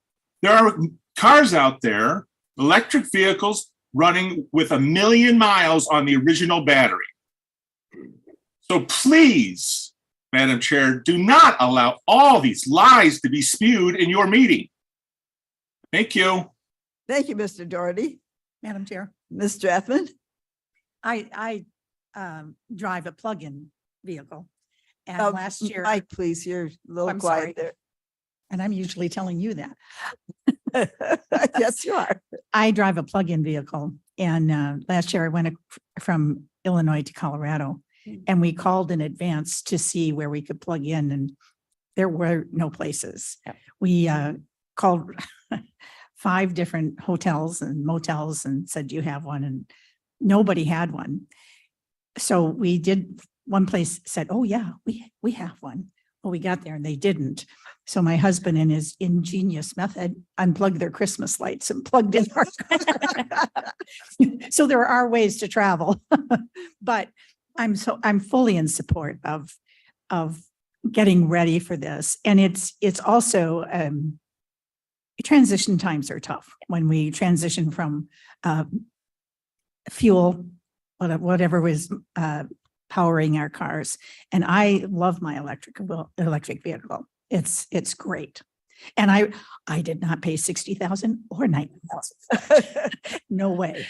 There are cars out there, electric vehicles running with 1 million miles on the original battery. So please, Madam Chair, do not allow all these lies to be spewed in your meeting. Thank you. Thank you, Mr. Doherty. Madam Chair, Ms. Strathman. I drive a plug-in vehicle. And Oh, last year, Mike, please, you're a little I'm sorry. quiet there. and I'm usually telling you that, Yes, you are. I drive a plug-in vehicle. And last year I went from Illinois to Colorado, and we called in advance to see where we could plug in, and there were no places. Yeah. We called 5 different hotels and motels and said, do you have one? And nobody had one. So we did, one place said, oh yeah, we have one. Well, we got there and they didn't. So my husband, in his ingenious method, unplugged their Christmas lights and plugged in our car. So there are ways to travel, but I'm fully in support of getting ready for this. And it's also, transition times are tough when we transition from, fuel, whatever was, powering our cars. And I love my electric vehicle. It's great. And I did not pay 60,000 or 90,000. No way.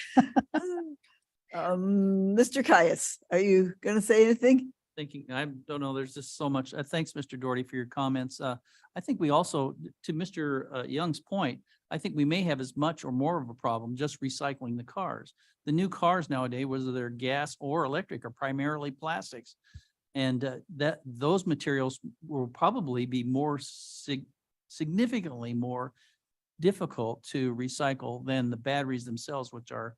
Mr. Caius, are you going to say anything? Thinking, I don't know, there's just so much. Thanks, Mr. Doherty, for your comments. I think we also, to Mr. Young's point, I think we may have as much or more of a problem just recycling the cars. The new cars nowadays, whether they're gas or electric, are primarily plastics. And that those materials will probably be more significantly more difficult to recycle than the batteries themselves, which are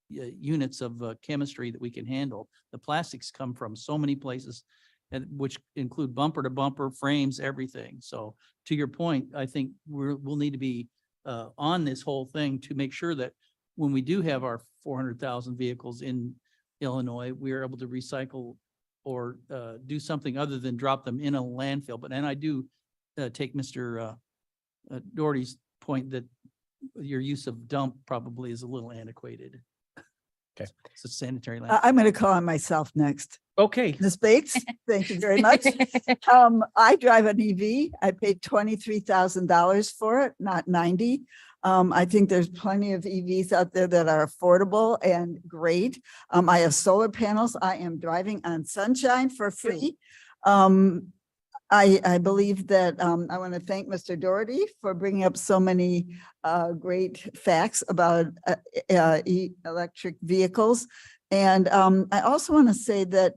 units of chemistry that we can handle. The plastics come from so many places, and which include bumper to bumper frames, everything. So to your point, I think we'll need to be on this whole thing to make sure that when we do have our 400,000 vehicles in Illinois, we are able to recycle or do something other than drop them in a landfill. But, and I do take Mr. Doherty's point that your use of dump probably is a little antiquated. Okay. It's a sanitary landfill. I'm going to call on myself next. Okay. Ms. Bates, thank you very much. I drive an EV. I paid $23,000 for it, not 90. I think there's plenty of EVs out there that are affordable and great. I have solar panels. I am driving on sunshine for free. I believe that I want to thank Mr. Doherty for bringing up so many great facts about electric vehicles. And I also want to say that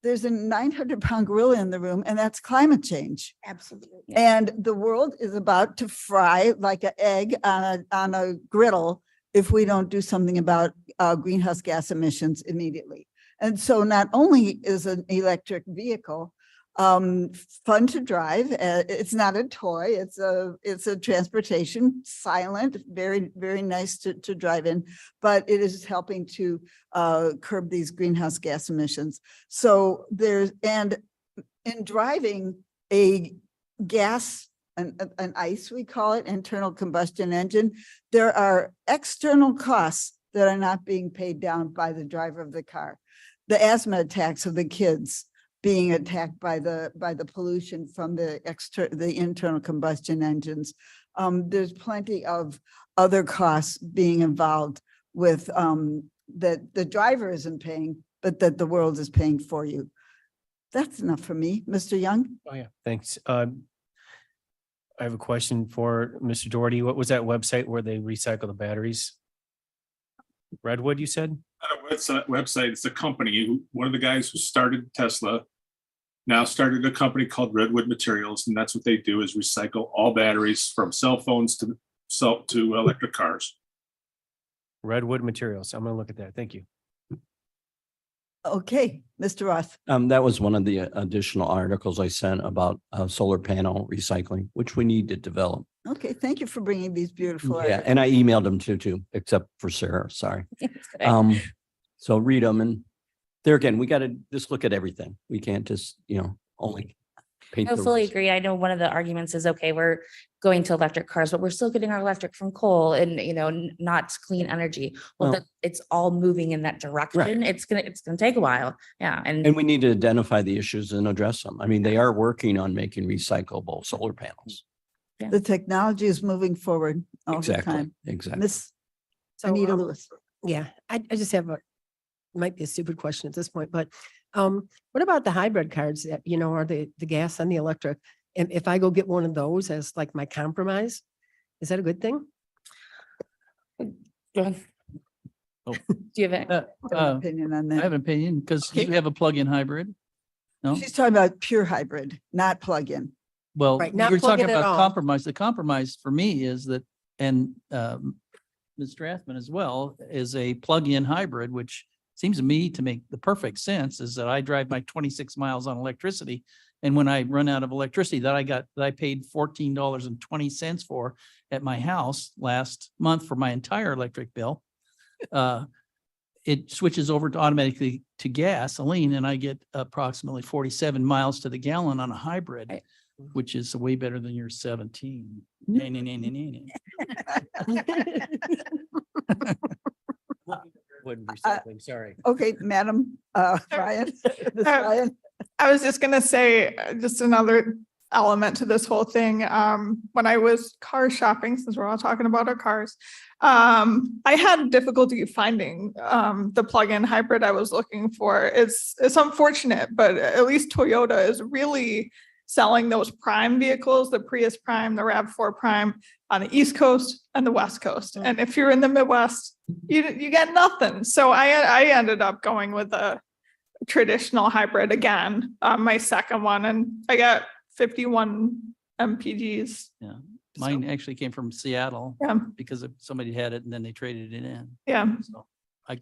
there's a 900-pound gorilla in the room, and that's climate change. Absolutely. And the world is about to fry like an egg on a griddle if we don't do something about greenhouse gas emissions immediately. And so not only is an electric vehicle fun to drive, it's not a toy, it's a transportation, silent, very, very nice to drive in, but it is helping to curb these greenhouse gas emissions. So and in driving a gas, an ICE, we call it, internal combustion engine, there are external costs that are not being paid down by the driver of the car. The asthma attacks of the kids being attacked by the pollution from the internal combustion engines. There's plenty of other costs being involved with that the driver isn't paying, but that the world is paying for you. That's enough for me, Mr. Young. Oh, yeah, thanks. I have a question for Mr. Doherty. What was that website where they recycle the batteries? Redwood, you said? It's a website. It's a company. One of the guys who started Tesla now started a company called Redwood Materials, and that's what they do is recycle all batteries from cell phones to electric cars. Redwood Materials. I'm gonna look at that. Thank you. Okay, Mr. Roth. That was one of the additional articles I sent about solar panel recycling, which we need to develop. Okay, thank you for bringing these beautiful. Yeah, and I emailed them too, except for Sarah, sorry. So read them, and there again, we got to just look at everything. We can't just, only paint. I fully agree. I know one of the arguments is, okay, we're going to electric cars, but we're still getting our electric from coal and, not clean energy. Well, it's all moving in that direction. Right. It's gonna take a while. Yeah. And we need to identify the issues and address them. I mean, they are working on making recyclable solar panels. Yeah. The technology is moving forward all the time. Exactly. Miss So, Anita Lewis. Yeah, I just have might be a stupid question at this point, but what about the hybrid cars that, are the gas and the electric? And if I go get one of those as like my compromise, is that a good thing? Go ahead. Oh. Do you have it? Opinion on I that. have an opinion because you have a plug-in hybrid. No, She's talking about pure hybrid, not plug-in. well, Right, not you're talking plug-in at about all. compromise. The compromise for me is that, and Ms. Strathman as well, is a plug-in hybrid, which seems to me to make the perfect sense, is that I drive my 26 miles on electricity. And when I run out of electricity that I paid $14.20 for at my house last month for my entire electric bill. it switches over to automatically to gasoline and I get approximately 47 miles to the gallon on a hybrid, Right. which is way better than your 17. Nay, nay, nay, nay, nay, nay. Wood recycling, sorry. Okay, Madam, Ryan, Ms. Ryan. I was just gonna say, just another element to this whole thing. When I was car shopping, since we're all talking about our cars, I had difficulty finding the plug-in hybrid I was looking for. It's unfortunate, but at least Toyota is really selling those prime vehicles, the Prius Prime, the RAV4 Prime on the East Coast and the West Coast. And if you're in the Midwest, you get nothing. So I ended up going with a traditional hybrid again, my second one, and I got 51 MPGs. Yeah. Mine actually came from Seattle Yeah. because of somebody had it and then they traded it in. Yeah, So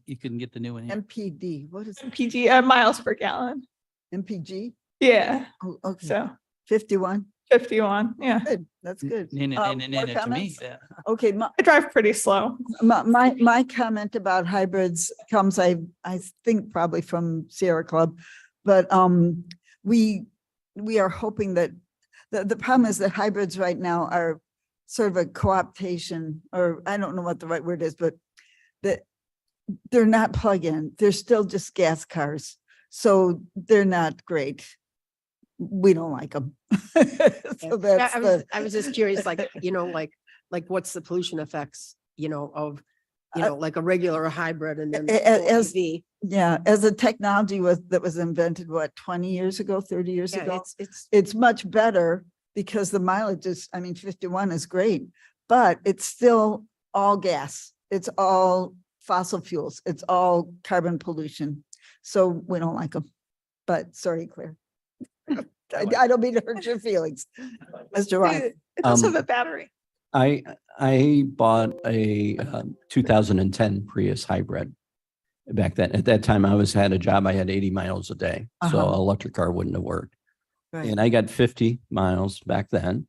you couldn't get the new one. here. MPD, what is it? MPG, miles per gallon. MPG? Yeah, Oh, okay, so 51. 51, yeah. Good, that's good. Nay, nay, nay, nay, More nay, to me, comments? yeah. Okay, I drive pretty slow. my comment about hybrids comes, I think probably from Sierra Club, but we are hoping that the problem is that hybrids right now are sort of a co-optation, or I don't know what the right word is, but that they're not plug-in. They're still just gas cars. So they're not great. We don't like them. So that's I was just curious, like, like what's the pollution effects, of, like a regular hybrid and then. As- EV? yeah, as the technology that was invented, what, 20 years ago, 30 years Yeah, ago? it's, It's much better because the mileage is, 51 is great, but it's still all gas. It's all fossil fuels. It's all carbon pollution. So we don't like them. But sorry, Claire. I don't mean to hurt your feelings. Mr. Roth. It does have Um, a battery. I bought a 2010 Prius hybrid back then. At that time, had a job. I had 80 miles a day, so Uh-huh. an electric car wouldn't have worked. Right. And I got 50 miles back then.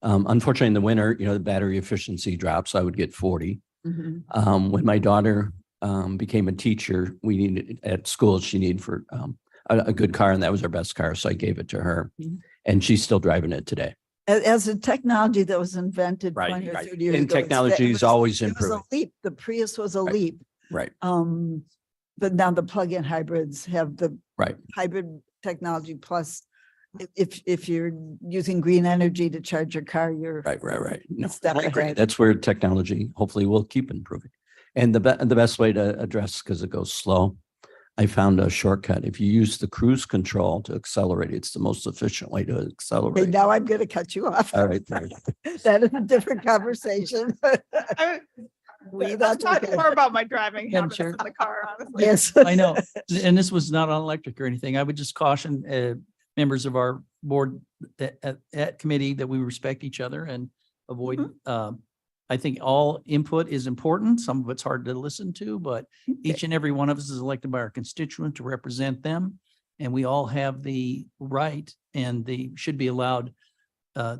Unfortunately, in the winter, the battery efficiency drops. So I would get 40. Mhm. When my daughter became a teacher, we needed at school, she needed for a good car, and that was our best car. So I gave it to her, Mhm. and she's still driving it today. As a technology that was invented Right, 20 or right. 30 years And ago. technology is always It was a improving. leap. The Prius was a Right. leap. Right, But now the plug-in hybrids have the right. hybrid technology plus if you're using green energy to charge your car, you're Right. No, step I agree. ahead. That's where technology hopefully will keep improving. And the best way to address, because it goes slow, I found a shortcut. If you use the cruise control to accelerate, it's the most efficient way to Okay, accelerate. now I'm going to cut you off. All right, sorry. That is a different conversation. Let's That's talk okay. more about my driving Madam habits Chair. in the car, honestly. Yes. I know, and this was not on electric or anything. I would just caution members of our board at committee that we respect each other and avoid. I think all input is important. Some of it's hard to listen to, but each and every one of us is elected by our constituent to represent them. And we all have the right and they should be allowed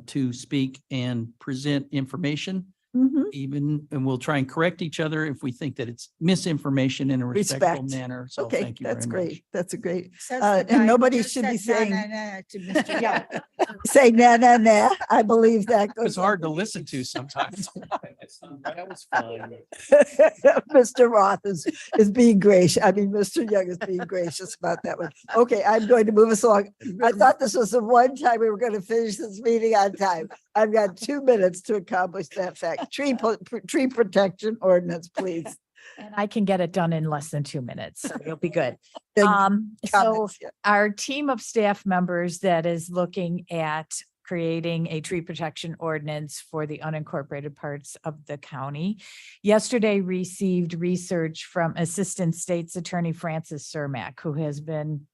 to speak and present information. Mhm. Even, and we'll try and correct each other if we think that it's misinformation in a respectful Respect. manner. So Okay, thank you very that's much. great. That's a great, Says the guy and who nobody just should be said saying, nah, nah, nah to Mr. Young. say nah. I believe that goes. It's hard to listen to sometimes. That was fun. Mr. Roth is being gracious. I mean, Mr. Young is being gracious about that one. Okay, I'm going to move us along. I thought this was the one time we were going to finish this meeting on time. I've got 2 minutes to accomplish that fact. Tree protection ordinance, please. And I can get it done in less than 2 minutes, so you'll be good. Thank- So comments, yeah. our team of staff members that is looking at creating a tree protection ordinance for the unincorporated parts of the county. Yesterday received research from Assistant State's Attorney Francis Cermak, who has been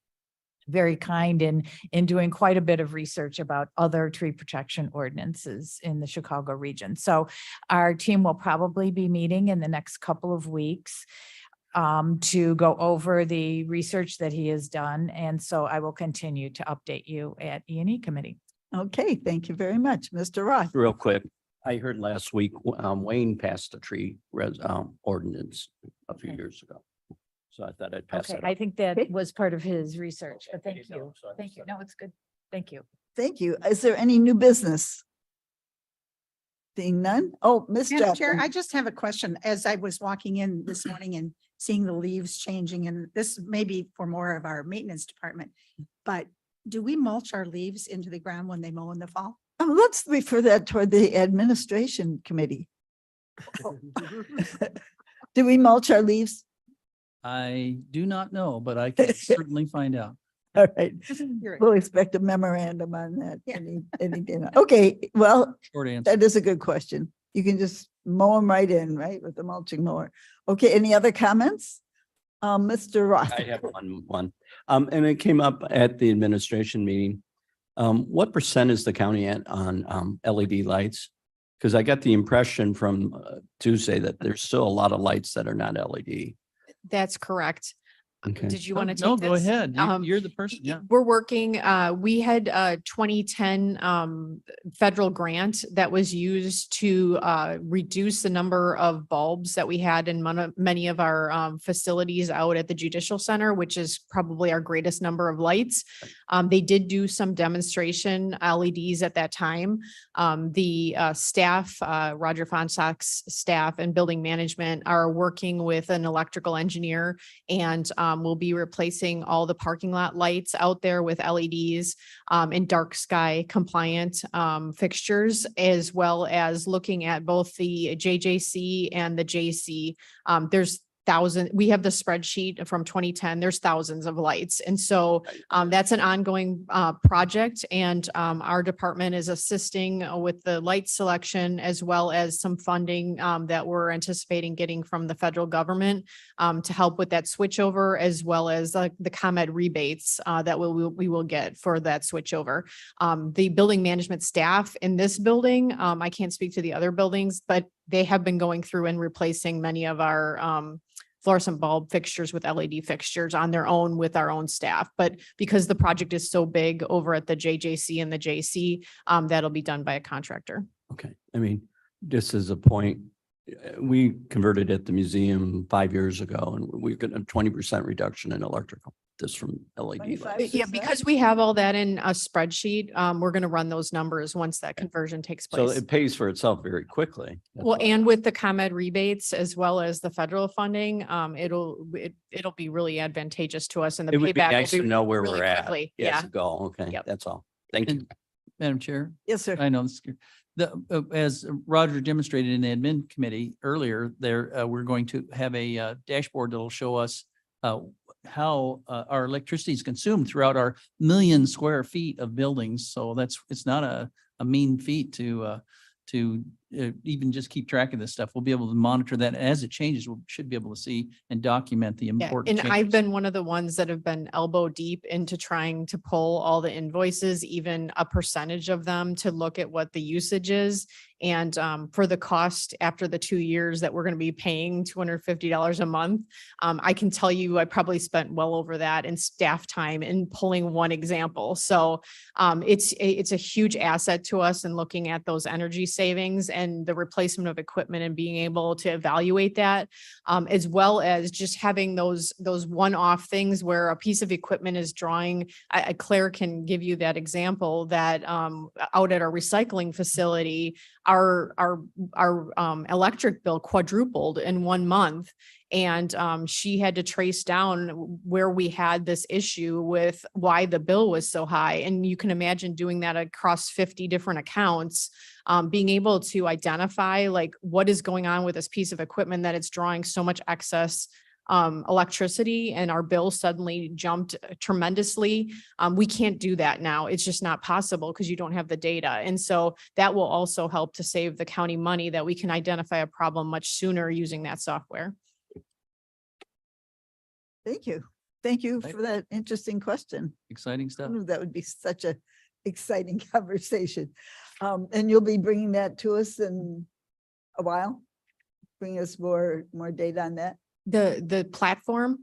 very kind in doing quite a bit of research about other tree protection ordinances in the Chicago region. So our team will probably be meeting in the next couple of weeks to go over the research that he has done. And so I will continue to update you at E&E committee. Okay, thank you very much, Mr. Roth. Real quick, I heard last week Wayne passed a tree ordinance a few years ago. So I thought I'd pass Okay, that. I up. think that was part of his research, but thank you. Thank you. No, it's good. Thank you. Thank you. Is there any new business? Seeing none? Oh, Ms. Madam Chair, I Strathman. just have a question. As I was walking in this morning and seeing the leaves changing, and this may be for more of our maintenance department, but do we mulch our leaves into the ground when they mow in the fall? Let's refer that toward the administration committee. Do we mulch our leaves? I do not know, but I can certainly find out. All right. You're- We'll expect a memorandum on that. Yeah. Any day now. Okay, well, Short answer. that is a good question. You can just mow them right in, right, with the mulching mower. Okay, any other comments? Mr. Roth. I have one. And it came up at the administration meeting. What percent is the county at on LED lights? Because I got the impression from Tuesday that there's still a lot of lights that are not LED. That's correct. Okay. Did you want to take No, this? go ahead. Um, You're the person. Yeah. We're working, we had a 2010 federal grant that was used to reduce the number of bulbs that we had in many of our facilities out at the Judicial Center, which is probably our greatest number of lights. They did do some demonstration LEDs at that time. The staff, Roger Fonsack's staff and building management are working with an electrical engineer, and we'll be replacing all the parking lot lights out there with LEDs and dark sky compliant fixtures, as well as looking at both the JJC and the JC. There's we have the spreadsheet from 2010, there's thousands of lights. And so that's an ongoing project, and our department is assisting with the light selection as well as some funding that we're anticipating getting from the federal government to help with that switchover, as well as the ComEd rebates that we will get for that switchover. The building management staff in this building, I can't speak to the other buildings, but they have been going through and replacing many of our fluorescent bulb fixtures with LED fixtures on their own with our own staff. But because the project is so big over at the JJC and the JC, that'll be done by a contractor. Okay, I mean, just as a point, we converted at the museum 5 years ago, and we got a 20% reduction in electrical, just from LED lights. Yeah, because we have all that in a spreadsheet, we're going to run those numbers once that conversion takes So place. it pays for itself very quickly. That's Well, all. and with the ComEd rebates as well as the federal funding, it'll be really advantageous to us, and the It would be payback nice will to be know where really we're at. quickly. Yes, Yeah. to go. Okay, Yep. that's all. Thank you. And Madam Chair, Yes, sir. I know this, as Roger demonstrated in the admin committee earlier, we're going to have a dashboard that'll show us how our electricity is consumed throughout our million square feet of buildings. So it's not a mean feat to even just keep track of this stuff. We'll be able to monitor that. As it changes, we should be able to see and document the Yeah, important and I've changes. been one of the ones that have been elbow deep into trying to pull all the invoices, even a percentage of them, to look at what the usage is. And for the cost after the 2 years that we're going to be paying $250 a month, I can tell you I probably spent well over that in staff time in pulling one example. So it's a huge asset to us in looking at those energy savings and the replacement of equipment and being able to evaluate that, as well as just having those one-off things where a piece of equipment is drawing. Claire can give you that example that out at our recycling facility, our electric bill quadrupled in 1 month. And she had to trace down where we had this issue with why the bill was so high. And you can imagine doing that across 50 different accounts, being able to identify like what is going on with this piece of equipment that it's drawing so much excess electricity, and our bill suddenly jumped tremendously. We can't do that now. It's just not possible because you don't have the data. And so that will also help to save the county money, that we can identify a problem much sooner using that software. Thank you. Thank you for that interesting question. Exciting stuff. That would be such a exciting conversation. And you'll be bringing that to us in a while? Bring us more data on that? The platform?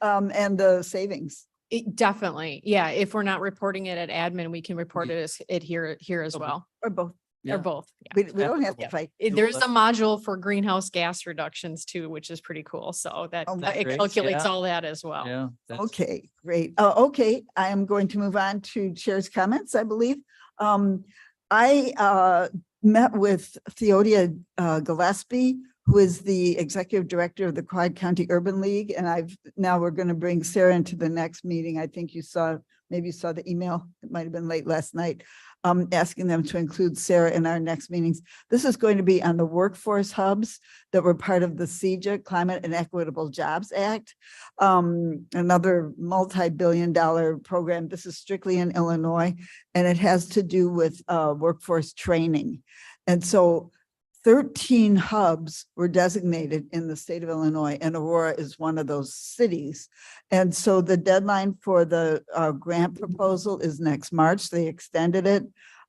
And the savings. Definitely. Yeah. If we're not reporting it at admin, we can report it here as well. Or both. They're Yeah. both. yeah. We don't have to Yeah. fight. There's a module for greenhouse gas reductions too, which is pretty cool. So that Oh, it great. calculates Yeah. all that as well. Yeah. that's- Okay, great. Okay, I am going to move on to chair's comments, I believe. I met with Theodia Gillespie, who is the executive director of the Quad County Urban League, and now we're going to bring Sarah into the next meeting. I think maybe you saw the email, it might have been late last night, asking them to include Sarah in our next meetings. This is going to be on the workforce hubs that were part of the CEJA, Climate and Equitable Jobs Act. Another multi-billion-dollar program. This is strictly in Illinois, and it has to do with workforce training. And so 13 hubs were designated in the state of Illinois, and Aurora is one of those cities. And so the deadline for the grant proposal is next March. They extended it.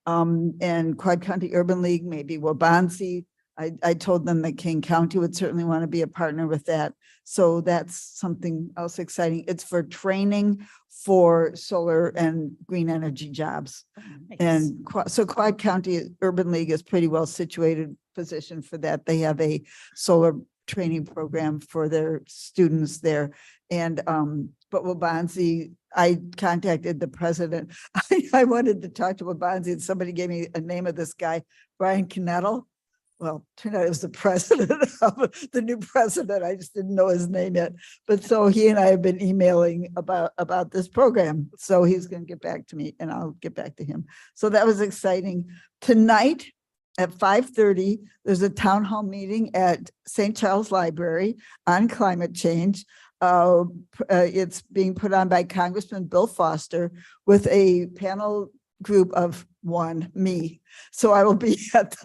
And Quad County Urban League, maybe Wabansie. I told them that King County would certainly want to be a partner with that. So that's something else exciting. It's for training for solar and green energy jobs. And so Quad County Urban League is pretty well situated position for that. They have a solar training program for their students there. And but Wabansie, I contacted the president. I wanted to talk to Wabansie, and somebody gave me a name of this guy, Brian Knettel. Well, turned out it was the president of the new president. I just didn't know his name yet. But so he and I have been emailing about this program. So he's going to get back to me and I'll get back to him. So that was exciting. Tonight at 5:30, there's a town hall meeting at St. Charles Library on climate change. It's being put on by Congressman Bill Foster with a panel group of me. So I will be at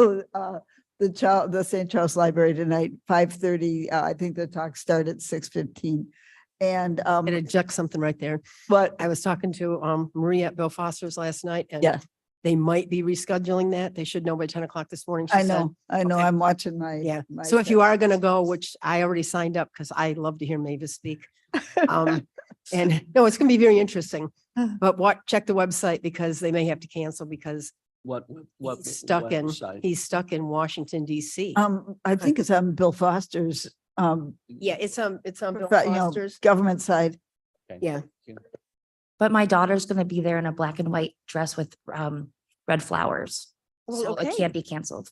the St. Charles Library tonight, 5:30. I think the talk started at 6:15. And I'm gonna inject something right there. but I was talking to Maria at Bill Foster's last night, and yeah, they might be rescheduling that. They should know by 10 o'clock this morning. she I said. know, Okay. I'm watching my. Yeah. my So if you text. are gonna go, which I already signed up because I love to hear Mavis speak. And no, it's gonna be very interesting. But check the website because they may have to cancel because What he's stuck in website? Washington DC. I think it's on Bill Foster's, Yeah, it's on Bill you know, Foster's. government side. Yeah. But my daughter's gonna be there in a black and white dress with red flowers. Well, So it okay. can't be canceled.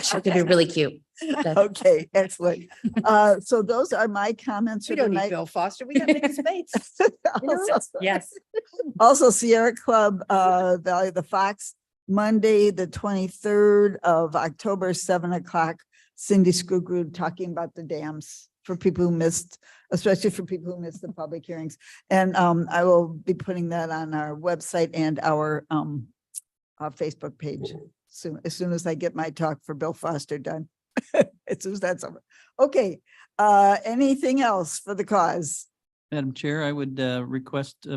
She's gonna be really cute. Okay, excellent. So those are my comments We for don't need tonight. Bill Foster. We got Nick Spates. Yes. Also Sierra Club, Valley of the Fox, Monday, the 23rd of October, 7 o'clock. Cindy Scrugru talking about the dams for people who missed, especially for people who missed the public hearings. And I will be putting that on our website and our Facebook page as soon as I get my talk for Bill Foster done. As soon as that's over. Okay, anything else for the cause? Madam Chair, I would request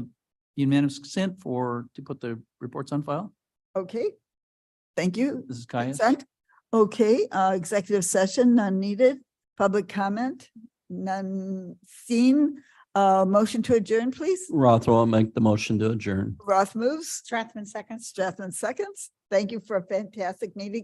unanimous consent to put the reports on file. Okay, thank you. This is Kaya. Consent. Okay, executive session, none needed. Public comment, none seen. Motion to adjourn, please. Rothwell will make the motion to adjourn. Roth moves. Strathman seconds. Strathman seconds. Thank you for a fantastic meeting.